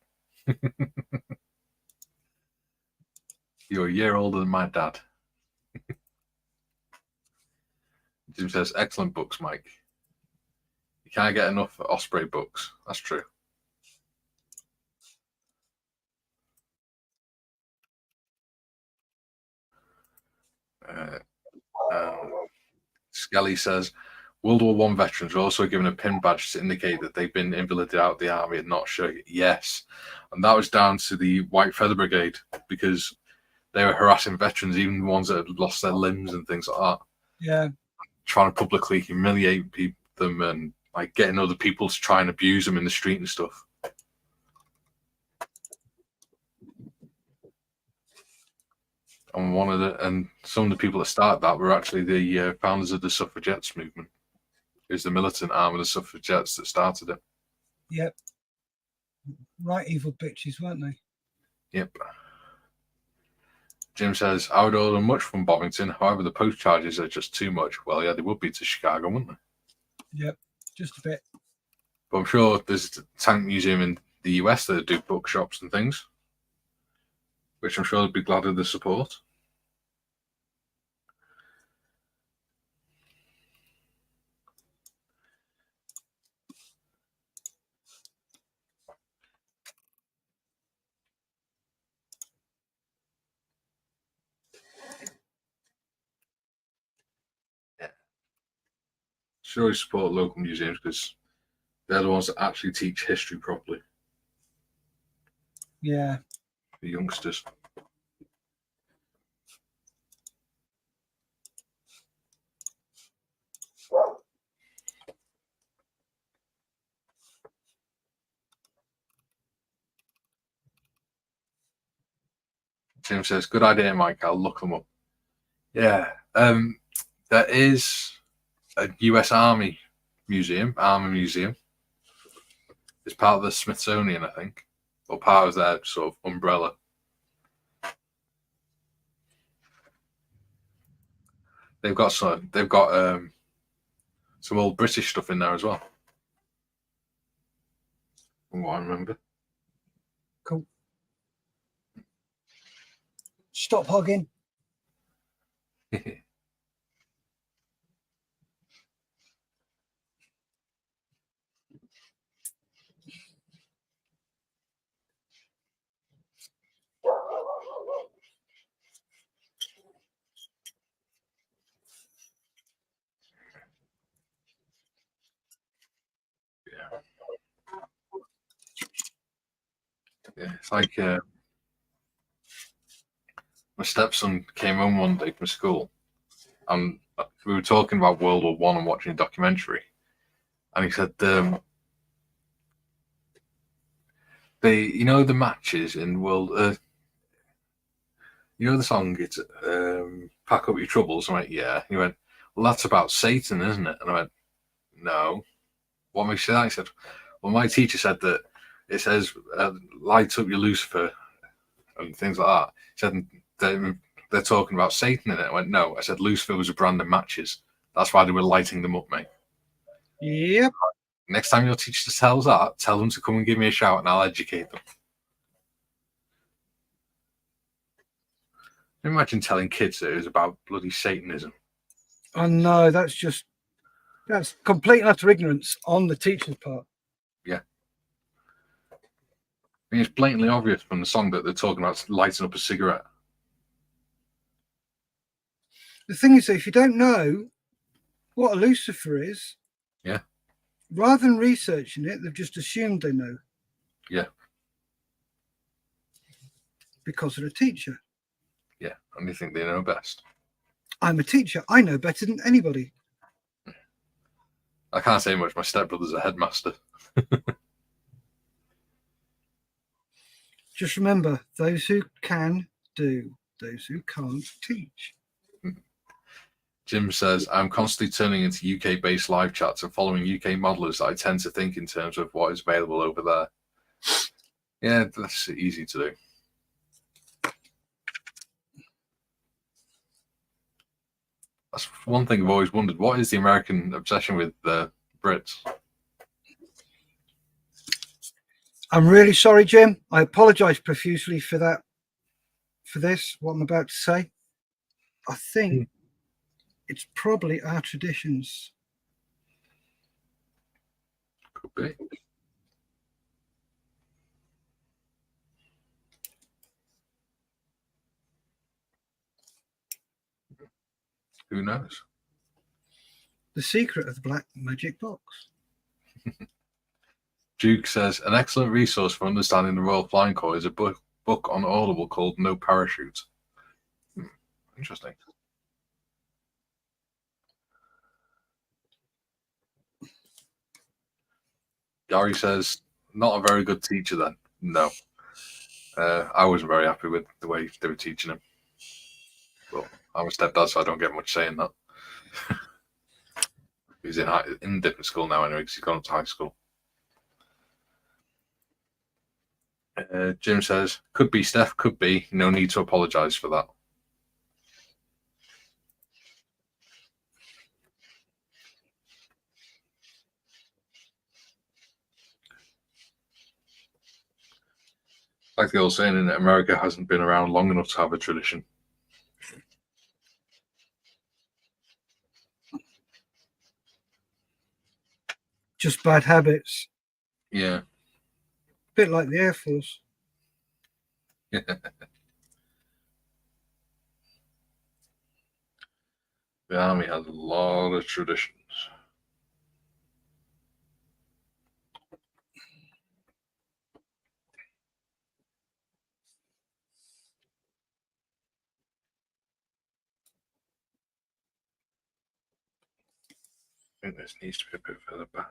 You're a year older than my dad. Jim says, excellent books, Mike. You can't get enough Osprey books. That's true. Skelly says, World War One veterans are also given a pin badge to indicate that they've been invalided out of the army and not show it. Yes. And that was down to the White Feather Brigade because they were harassing veterans, even the ones that had lost their limbs and things like that. Yeah. Trying to publicly humiliate them and like getting other people to try and abuse them in the street and stuff. And some of the people that started that were actually the founders of the suffragettes movement. It was the militant arm of the suffragettes that started it. Yep. Right evil bitches, weren't they? Yep. Jim says, I would order much from Bovington. However, the post charges are just too much. Well, yeah, they would be to Chicago, wouldn't they? Yep, just a bit. But I'm sure there's a tank museum in the US that do bookshops and things, which I'm sure they'd be glad of the support. Should always support local museums because they're the ones that actually teach history properly. Yeah. For youngsters. Jim says, good idea, Mike. I'll look them up. Yeah. There is a US Army museum. It's part of the Smithsonian, I think, or part of their sort of umbrella. They've got some old British stuff in there as well, from what I remember. Cool. Stop hugging. Yeah, it's like my stepson came home one day from school, and we were talking about World War One and watching a documentary, and he said, the the matches in World, the song, it's Pack Up Your Troubles. I went, yeah. He went, well, that's about Satan, isn't it? And I went, no. What makes you say that? He said, well, my teacher said that it says, light up your Lucifer and things like that. He said, they're talking about Satan in it. I went, no. I said, Lucifer was a brand of matches. That's why they were lighting them up, mate. Yep. Next time your teacher tells that, tell them to come and give me a shout and I'll educate them. Imagine telling kids that it was about bloody Satanism. I know, that's complete and utter ignorance on the teacher's part. Yeah. I mean, it's blatantly obvious from the song that they're talking about lighting up a cigarette. the thing is, that if you don't know what a Lucifer is, Yeah. rather than researching it, they've just assumed they know. Yeah. Because of the teacher. Yeah, and they think they know best. I'm a teacher. I know better than anybody. I can't say much. My stepbrother's a headmaster. Just remember, those who can do, those who can't teach. Jim says, I'm constantly turning into UK-based live chats and following UK modelers that I tend to think in terms of what is available over there. Yeah, that's easy to do. That's one thing I've always wondered. What is the American obsession with the Brits? I'm really sorry, Jim. I apologise profusely for that, for this, what I'm about to say. I think it's probably our traditions. Could be. Who knows? The secret of the black magic box. Duke says, an excellent resource for understanding the Royal Flying Corps is a book on Audible called No Parachute. Interesting. Gary says, not a very good teacher then. No. I wasn't very happy with the way they were teaching him. Well, I'm a stepdad, so I don't get much say in that. He's in different school now anyway, because he's gone up to high school. Jim says, could be Steff, could be. No need to apologise for that. Like the old saying, in America hasn't been around long enough to have a tradition. Just bad habits. Yeah. A bit like the Air Force. The Army has a lot of traditions. I think this needs to be a bit further back.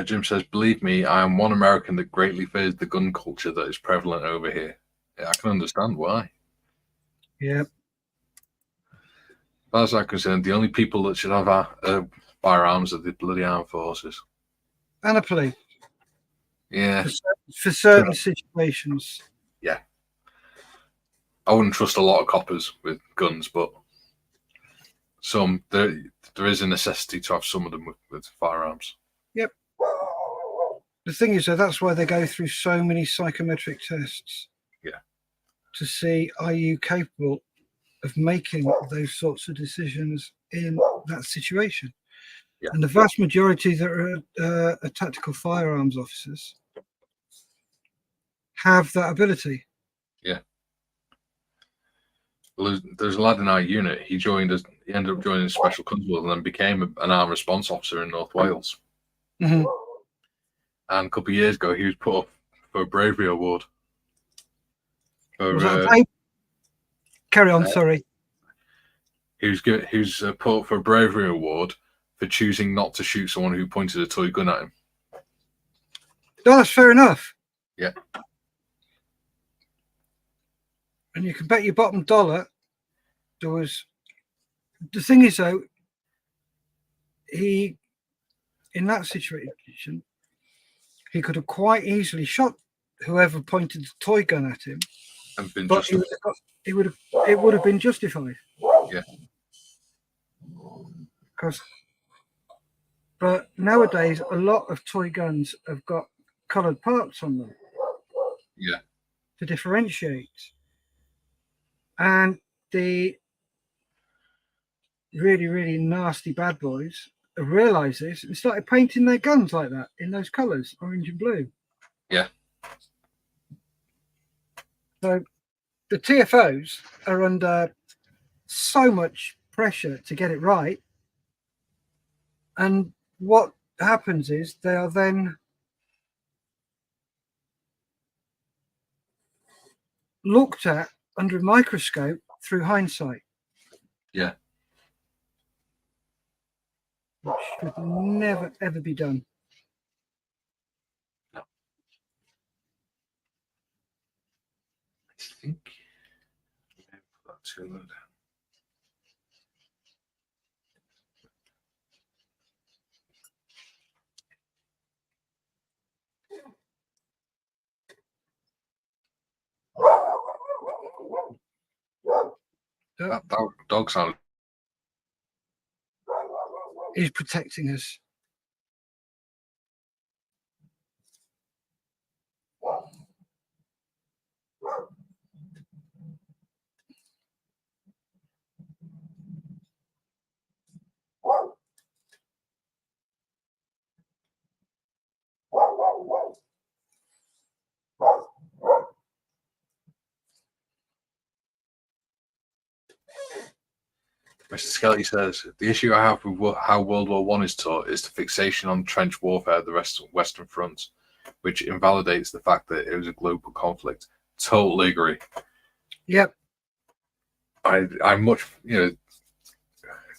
Jim says, believe me, I am one American that greatly fears the gun culture that is prevalent over here. Yeah, I can understand why. Yeah. As far as I'm concerned, the only people that should have firearms are the bloody armed forces. And a police. Yeah. For certain situations. Yeah. I wouldn't trust a lot of coppers with guns, but there is a necessity to have some of them with firearms. Yep. The thing is, that's why they go through so many psychometric tests. Yeah. To see, are you capable of making those sorts of decisions in that situation? Yeah. And the vast majority that are tactical firearms officers have that ability. Yeah. Well, there's a lad in our unit. He ended up joining Special Constable and then became an armed response officer in North Wales. Mm-hmm. And a couple of years ago, he was put up for a bravery award. Carry on, sorry. He was put up for a bravery award for choosing not to shoot someone who pointed a toy gun at him. No, that's fair enough. Yeah. And you can bet your bottom dollar there was. The thing is, though, in that situation, he could have quite easily shot whoever pointed the toy gun at him, and been but it would have been justified. Yeah. But nowadays, a lot of toy guns have got coloured parts on them. Yeah. To differentiate. And the really, really nasty bad boys have realised this and started painting their guns like that in those colours, orange and blue. Yeah. So the TFOs are under so much pressure to get it right. And what happens is they are then looked at under a microscope through hindsight. Yeah. Which should never, ever be done. No. I think that's good. That dog sound. He's protecting us. Mr. Skelly says, the issue I have with how World War One is taught is the fixation on trench warfare at the Western Front, which invalidates the fact that it was a global conflict. Totally agree. Yep. I'm much, the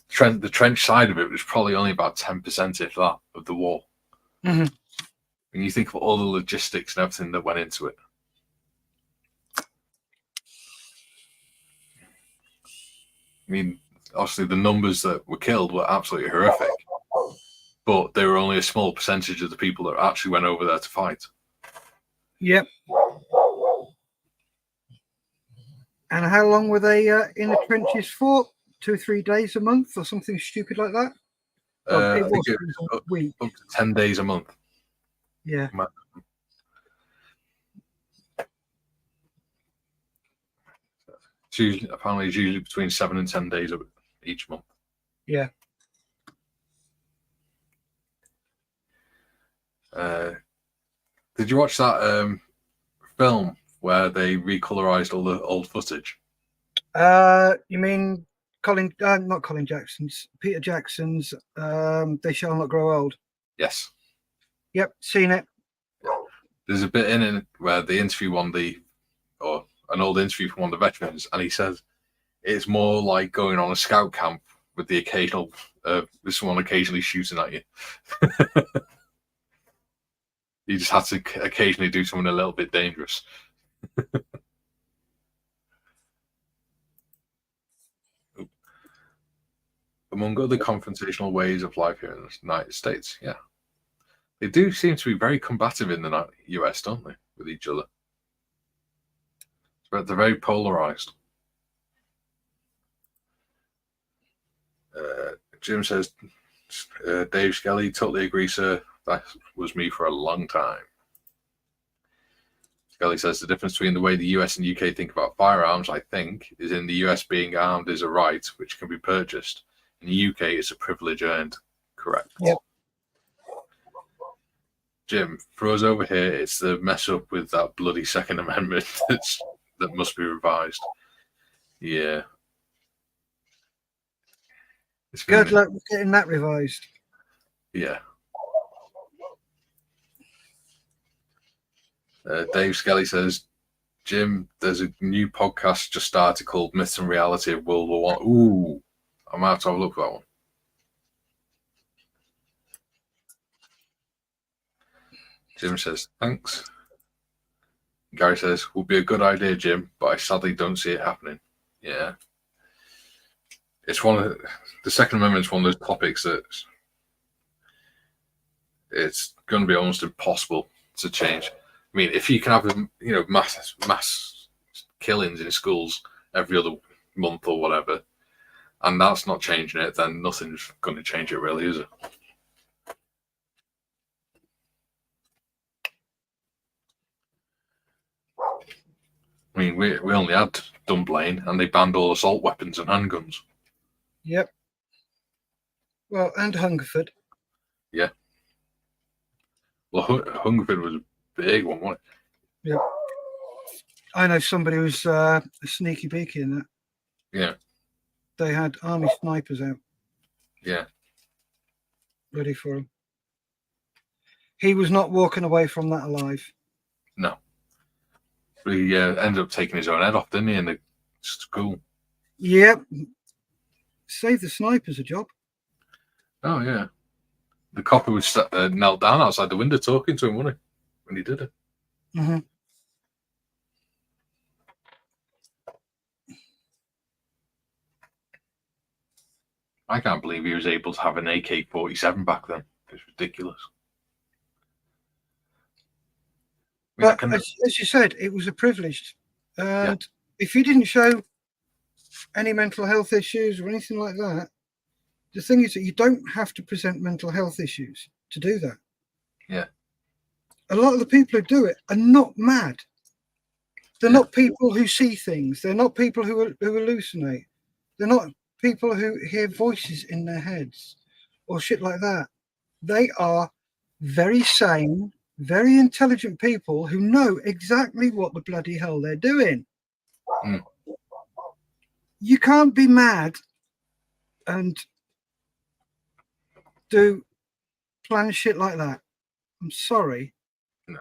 trench side of it was probably only about 10%, if that, of the war. Mm-hmm. When you think of all the logistics and everything that went into it. I mean, obviously the numbers that were killed were absolutely horrific, but they were only a small percentage of the people that actually went over there to fight. Yep. And how long were they in the trenches for? 2 or 3 days a month or something stupid like that? I think it was up to 10 days a month. Yeah. Apparently it's usually between 7 and 10 days each month. Yeah. Did you watch that film where they recolorized all the old footage? You mean not Colin Jackson's, Peter Jackson's They Shall Not Grow Old? Yes. Yep, seen it. There's a bit in it where they interview an old interview from one of the veterans, and he says it's more like going on a scout camp with the occasional with someone occasionally shooting at you. You just had to occasionally do something a little bit dangerous. Among other confrontational ways of life here in the United States, yeah. They do seem to be very combative in the US, don't they, with each other? But they're very polarized. Jim says, Dave Skelly, totally agree, sir. That was me for a long time. Skelly says the difference between the way the US and UK think about firearms, I think, is in the US being armed is a right which can be purchased. In the UK, it's a privilege earned. Correct. Yep. Jim, for us over here, it's the mess up with that bloody Second Amendment that must be revised. Yeah. Good luck with getting that revised. Yeah. Dave Skelly says, Jim, there's a new podcast just started called Myths and Reality of World War One. Ooh, I'm going to have to have a look at that one. Jim says, thanks. Gary says, would be a good idea, Jim, but I sadly don't see it happening. Yeah. It's the Second Amendment is one of those topics that it's going to be almost impossible to change. I mean, if you can have mass killings in schools every other month or whatever, and that's not changing it, then nothing's going to change it, really, is it? I mean, we only had Dunblane, and they banned all assault weapons and handguns. Yep. Well, and Hungerford. Yeah. Well, Hungerford was a big one, wasn't it? Yeah. I know somebody who's a sneaky beaky in that. Yeah. They had army snipers out. Yeah. Ready for him. He was not walking away from that alive. No. He ended up taking his own head off, didn't he, in the school? Yep. Save the snipers a job. Oh, yeah. The copper was knelt down outside the window talking to him, wasn't he, when he did it? Mm-hmm. I can't believe he was able to have an AK-47 back then. It's ridiculous. But as you said, it was a privilege. And if you didn't show any mental health issues or anything like that, the thing is that you don't have to present mental health issues to do that. Yeah. A lot of the people who do it are not mad. They're not people who see things. They're not people who hallucinate. They're not people who hear voices in their heads or shit like that. They are very sane, very intelligent people who know exactly what the bloody hell they're doing. Mm. You can't be mad and plan shit like that. I'm sorry. No.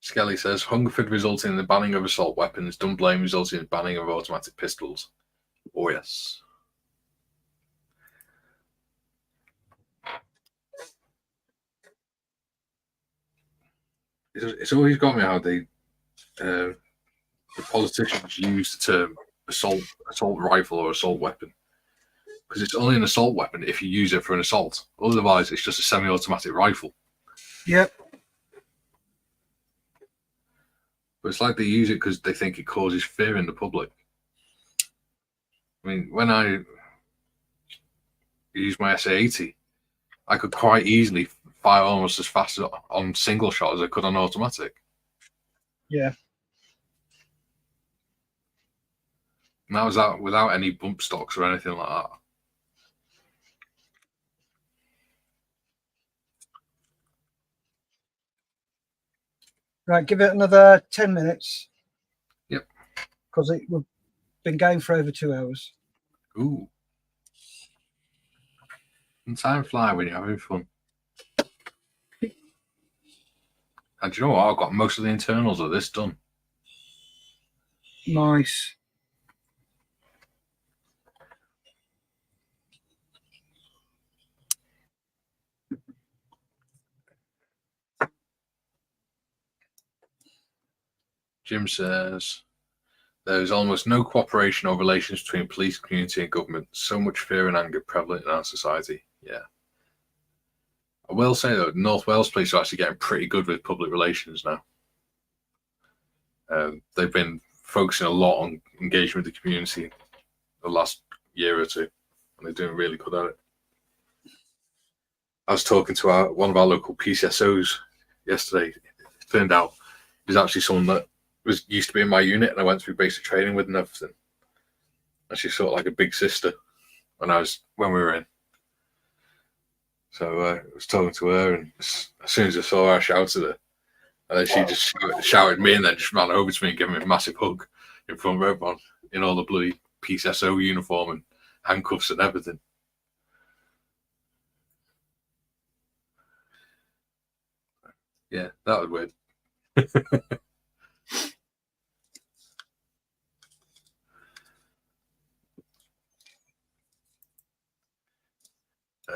Skelly says Hungerford resulting in the banning of assault weapons, Dunblane resulting in the banning of automatic pistols. Oh yes. It's always got me how the politicians use the term assault rifle or assault weapon, because it's only an assault weapon if you use it for an assault. Otherwise, it's just a semi-automatic rifle. Yep. But it's like they use it because they think it causes fear in the public. I mean, when I used my SA-80, I could quite easily fire almost as fast on single shot as I could on automatic. Yeah. And that was without any bump stocks or anything like that. Right, give it another 10 minutes. Yep. Because we've been going for over 2 hours. Ooh. And time fly when you're having fun. And do you know what? I've got most of the internals of this done. Nice. Jim says there is almost no cooperation or relations between police, community, and government. So much fear and anger prevalent in our society. Yeah. I will say, though, North Wales police are actually getting pretty good with public relations now. They've been focusing a lot on engagement with the community the last year or two, and they're doing really good at it. I was talking to one of our local PCSOs yesterday. It turned out he was actually someone that used to be in my unit, and I went through basic training with and everything. And she's sort of like a big sister when we were in. So I was talking to her, and as soon as I saw her, I shouted her. And then she just shouted me and then just ran over to me and gave me a massive hug in front of everyone in all the bloody PCSO uniform and handcuffs and everything. Yeah, that was weird.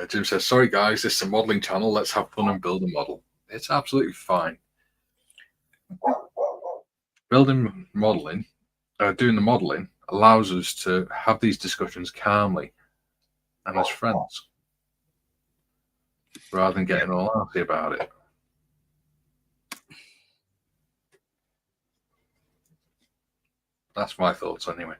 Jim says, sorry guys, this is a modelling channel. Let's have fun and build a model. It's absolutely fine. Doing the modelling allows us to have these discussions calmly and as friends, rather than getting all arsy about it. That's my thoughts anyway.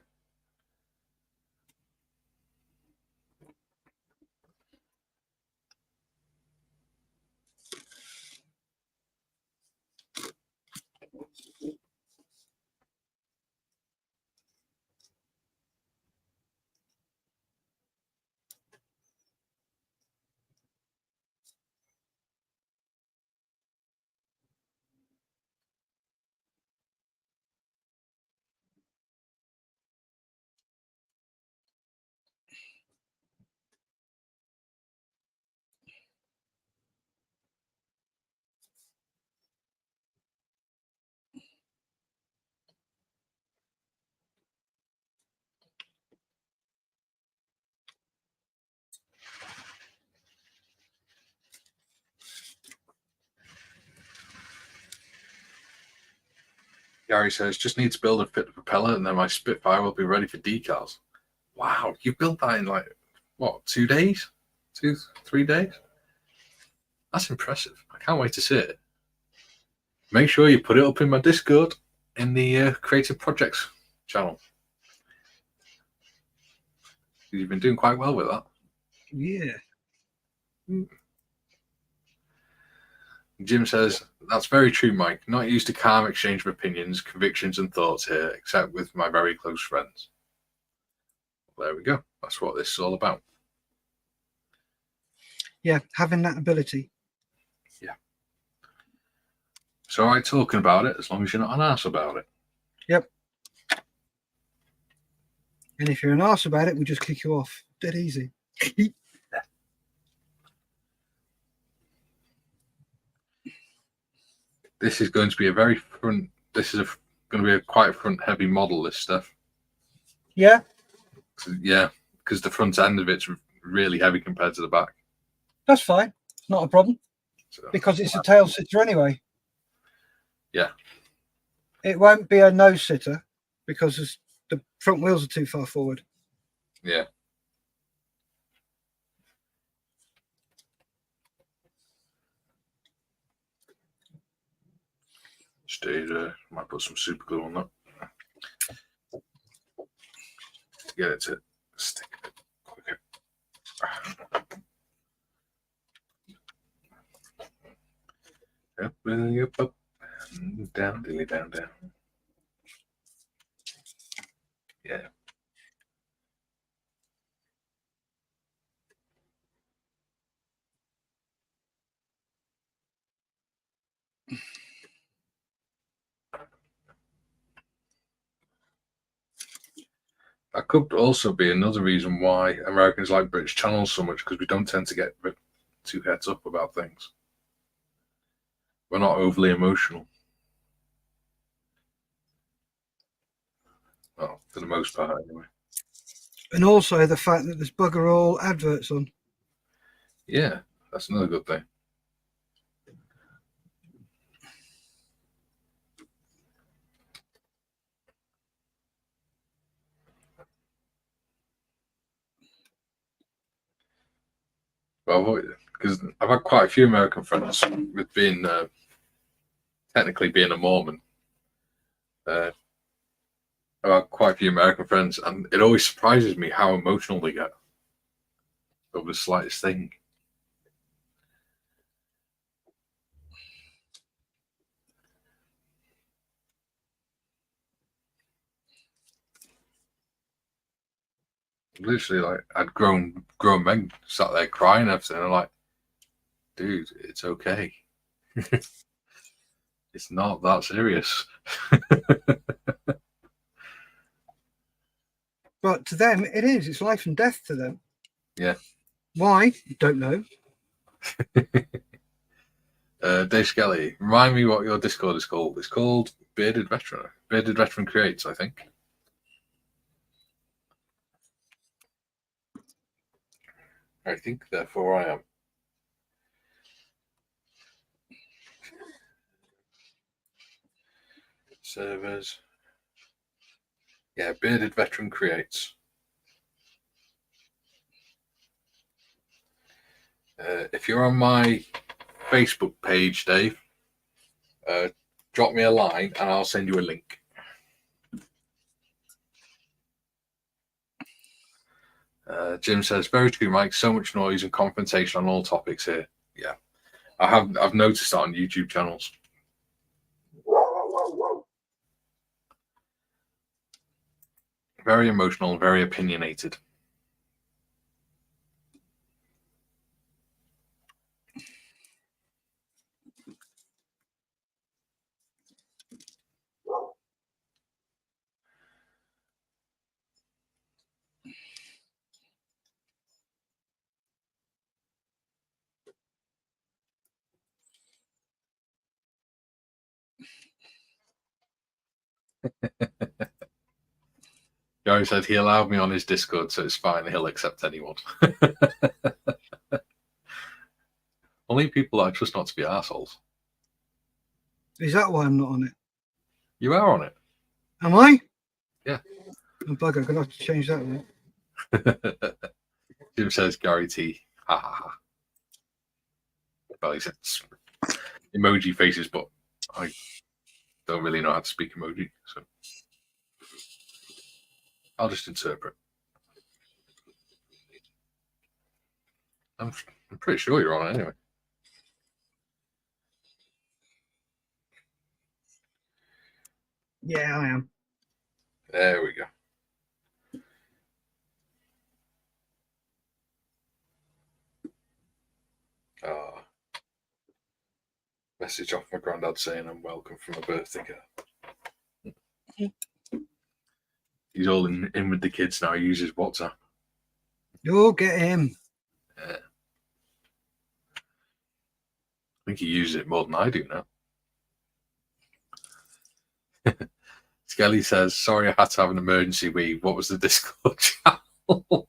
Gary says, just need to build and fit the propeller, and then my Spitfire will be ready for decals. Wow, you built that in like, what, 2 days? 3 days? That's impressive. I can't wait to see it. Make sure you put it up in my Discord in the Creative Projects channel. You've been doing quite well with that. Yeah. Jim says, that's very true, Mike. Not used to calm exchange of opinions, convictions, and thoughts here, except with my very close friends. Well, there we go. That's what this is all about. Yeah, having that ability. Yeah. It's all right talking about it as long as you're not an arse about it. Yep. And if you're an arse about it, we'll just kick you off. Dead easy. This is going to be a very front. This is going to be a quite front heavy model. This stuff. Yeah. Yeah, because the front end of it's really heavy compared to the back. That's fine. Not a problem. So, because it's a tail sitter anyway. Yeah. It won't be a nose sitter because the front wheels are too far forward. Yeah. Stay there. Might put some super glue on that to get it to stick a bit quicker. Up, down, dilly, down. Yeah. That could also be another reason why Americans like British channels so much, because we don't tend to get too heads up about things. We're not overly emotional. Well, for the most part, anyway. And also the fact that there's bugger all adverts on. Yeah, that's another good thing. Well, because I've had quite a few American friends with being technically being a Mormon. I've had quite a few American friends, and it always surprises me how emotional they get over the slightest thing. Literally, like, I'd grown men sat there crying and everything. And I'm like, dude, it's okay. It's not that serious. But to them, it is. It's life and death to them. Yeah. Why? Don't know. Dave Skelly, remind me what your Discord is called. It's called Bearded Veteran. Bearded Veteran Creates, I think. Therefore I am. Servers. Yeah, Bearded Veteran Creates. If you're on my Facebook page, Dave, drop me a line and I'll send you a link. Jim says, very true, Mike. So much noise and confrontation on all topics here. Yeah, I've noticed that on YouTube channels. Very emotional, very opinionated. Gary said he allowed me on his Discord, so it's fine. He'll accept anyone. Only people that I trust not to be assholes. Is that why I'm not on it? You are on it. Am I? Yeah. Oh, bugger, I'm going to have to change that now. Jim says Gary T. Ha ha ha. Well, he says emoji faces, but I don't really know how to speak emoji, so I'll just interpret. I'm pretty sure you're on it anyway. Yeah, I am. There we go. Message off my granddad saying I'm welcome for my birthday card. He's all in with the kids now. He uses WhatsApp. Oh, get him. Yeah. I think he uses it more than I do now. Skelly says, sorry I had to have an emergency wee. What was the Discord channel?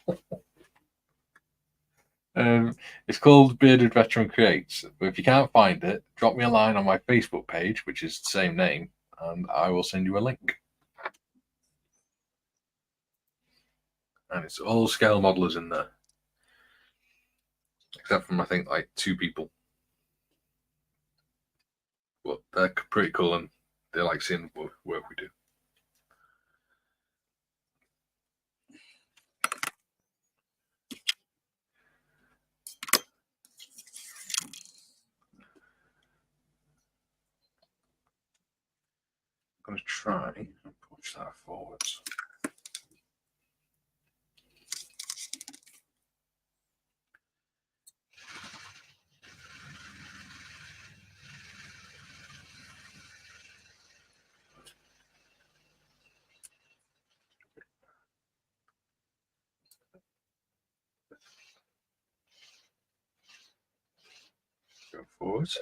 It's called Bearded Veteran Creates. But if you can't find it, drop me a line on my Facebook page, which is the same name, and I will send you a link. And it's all scale modelers in there. Except from, I think, like 2 people. But they're pretty cool and they like seeing the work we do. I'm going to try and push that forwards. Go forwards.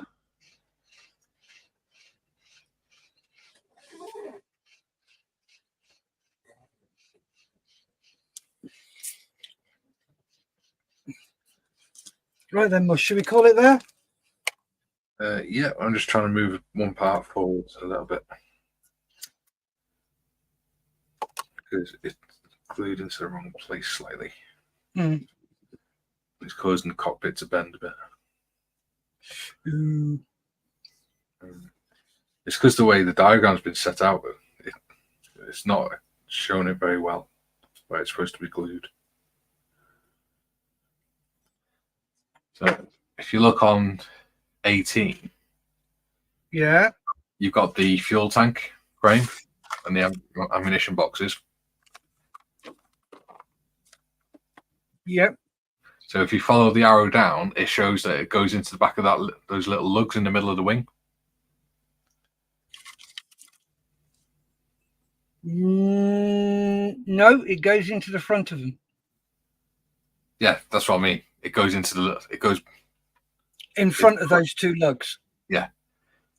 Right then, Mush, should we call it there? Yeah, I'm just trying to move one part forwards a little bit. Because it's glued into the wrong place slightly. Mm. It's causing the cockpit to bend a bit. It's because the way the diagram's been set out, it's not showing it very well where it's supposed to be glued. So if you look on 18, Yeah. you've got the fuel tank frame and the ammunition boxes. Yep. So if you follow the arrow down, it shows that it goes into the back of those little lugs in the middle of the wing. No, it goes into the front of them. Yeah, that's what I mean. It goes into it goes in front of those 2 lugs. Yeah.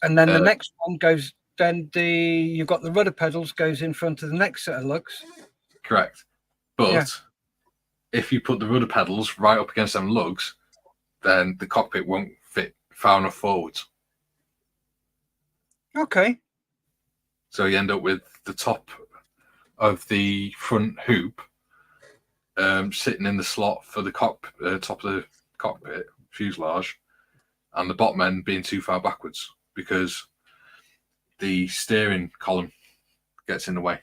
And then the next one goes. Then you've got the rudder pedals goes in front of the next set of lugs. Correct. But if you put the rudder pedals right up against them lugs, then the cockpit won't fit far enough forwards. Okay. So you end up with the top of the front hoop sitting in the slot for the top of the cockpit fuselage, and the bottom end being too far backwards because the steering column gets in the way,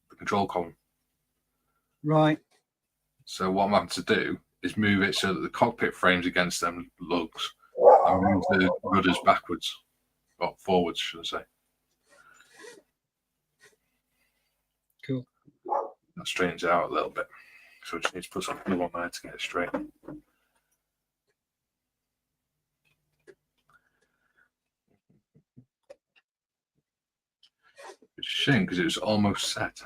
the control column. Right. So what I'm having to do is move it so that the cockpit frame's against them lugs and move the rudders backwards, or forwards, should I say. Cool. That straightens it out a little bit. So I just need to put some glue on there to get it straight. It's a shame because it was almost set.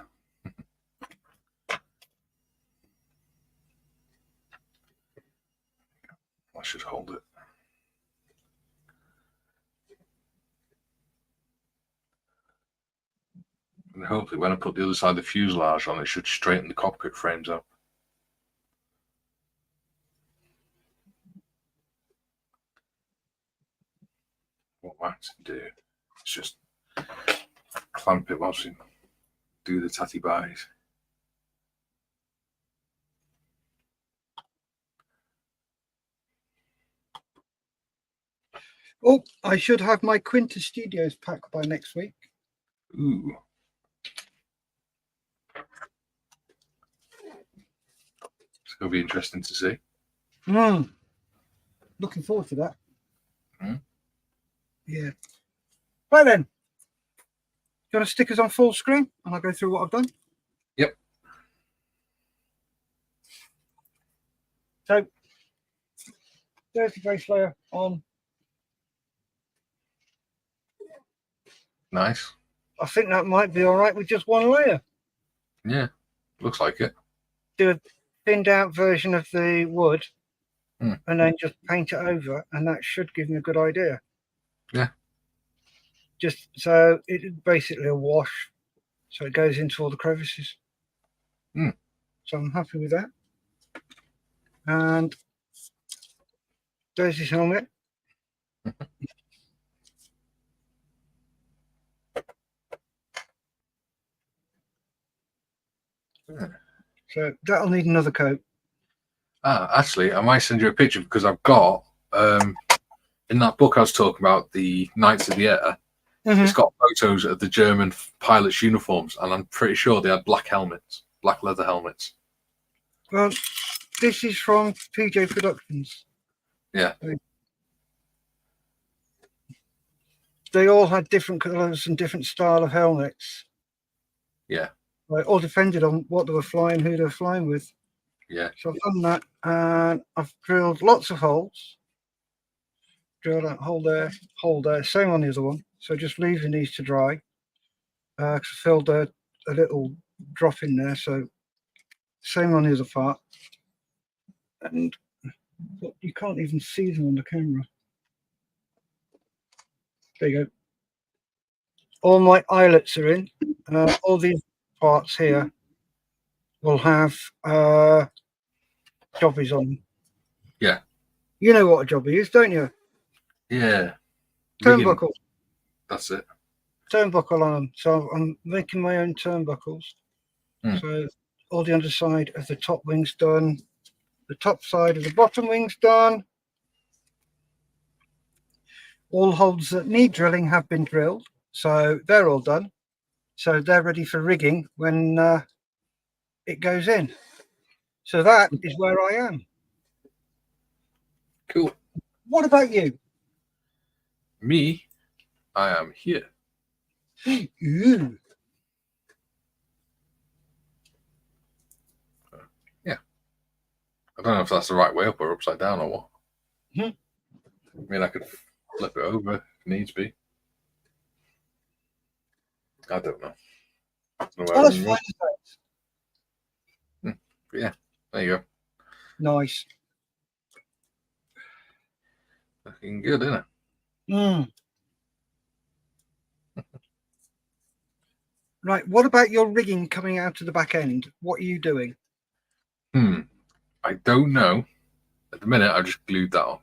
I should hold it. And hopefully when I put the other side of the fuselage on, it should straighten the cockpit frames up. What I have to do is just clamp it whilst we do the tatty buys. Oh, I should have my Quinta Studios pack by next week. Ooh. It's going to be interesting to see. Looking forward to that. Mm. Yeah. Right then. Do you want to stick us on full screen and I'll go through what I've done? Yep. So, there's the base layer on. Nice. I think that might be all right with just one layer. Yeah, looks like it. Do a thinned out version of the wood and then just paint it over, and that should give me a good idea. Yeah. Just so it's basically a wash, so it goes into all the crevices. So I'm happy with that. And there's his helmet. So that'll need another coat. Actually, I might send you a picture because I've got in that book I was talking about, the Knights of the Air. It's got photos of the German pilots' uniforms, and I'm pretty sure they had black helmets, black leather helmets. Well, this is from PJ Productions. Yeah. They all had different colours and different style of helmets. Yeah. It all depended on what they were flying, who they were flying with. Yeah. So I've done that, and I've drilled lots of holes. Drilled that hole there, same on the other one. So just leaving these to dry. I filled a little drop in there, so same on the other part. And you can't even see them on the camera. There you go. All my eyelets are in. All these parts here will have jobbies on them. Yeah. You know what a jobby is, don't you? Yeah. Turnbuckle. That's it. Turnbuckle on them. So I'm making my own turnbuckles. So all the underside of the top wing's done. The top side of the bottom wing's done. All holes that need drilling have been drilled. So they're all done. So they're ready for rigging when it goes in. So that is where I am. Cool. What about you? Me, I am here. Ooh. Yeah. I don't know if that's the right way up or upside down or what. I mean, I could flip it over if needs be. I don't know. Oh, that's fine. Yeah, there you go. Nice. Looking good, isn't it? Right, what about your rigging coming out to the back end? What are you doing? I don't know. At the minute, I just glued that on.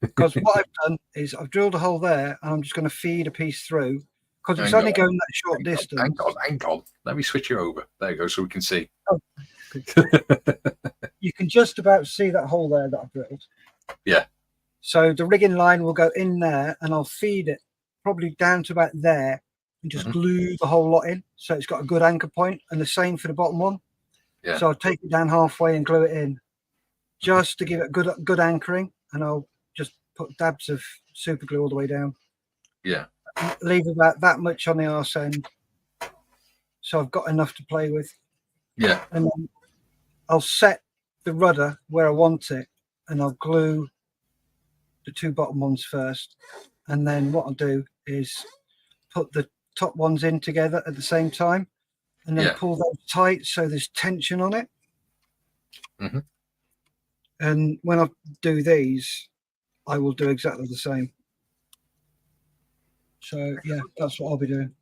Because what I've done is I've drilled a hole there, and I'm just going to feed a piece through because it's only going that short distance. Hang on. Let me switch you over. There you go, so we can see. Oh, you can just about see that hole there that I've drilled. Yeah. So the rigging line will go in there, and I'll feed it probably down to about there and just glue the whole lot in. So it's got a good anchor point, and the same for the bottom one. Yeah. So I'll take it down halfway and glue it in just to give it good anchoring, and I'll just put dabs of super glue all the way down. Yeah. Leave about that much on the arse end. So I've got enough to play with. Yeah. And then I'll set the rudder where I want it, and I'll glue the two bottom ones first. And then what I'll do is put the top ones in together at the same time, and then pull those tight so there's tension on it. And when I do these, I will do exactly the same. So yeah, that's what I'll be doing.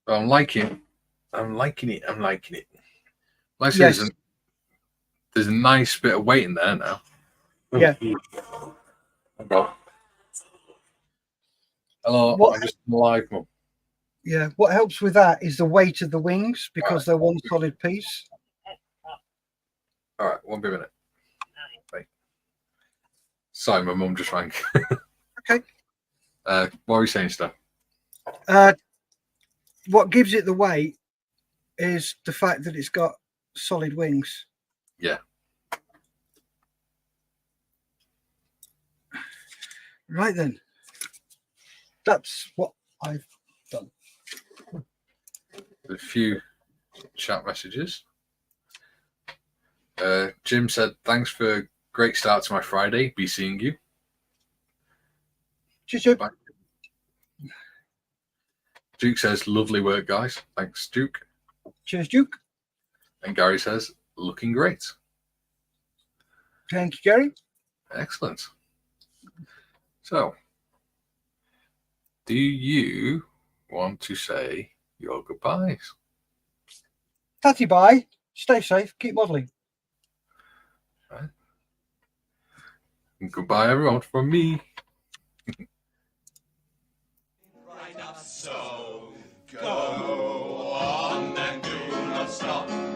I'm liking it. Like I say, there's a nice bit of weight in there now. Yeah. Hello, What- I'm just live, Mum. Yeah, what helps with that is the weight of the wings because they're one solid piece. All right, won't be a minute. Wait. Sorry, my mum just rang. Okay. What were you saying, Steff? What gives it the weight is the fact that it's got solid wings. Yeah. Right then. That's what I've done. A few chat messages. Jim said, thanks for a great start to my Friday. Be seeing you. Cheers, Joe. Bye. Duke says, lovely work, guys. Thanks, Duke. Cheers, Duke. And Gary says, looking great. Thank you, Gary. Excellent. So, do you want to say your goodbyes? Tatty bye. Stay safe. Keep modelling. Right. And goodbye, everyone, from me. Right up, so go on and do not stop.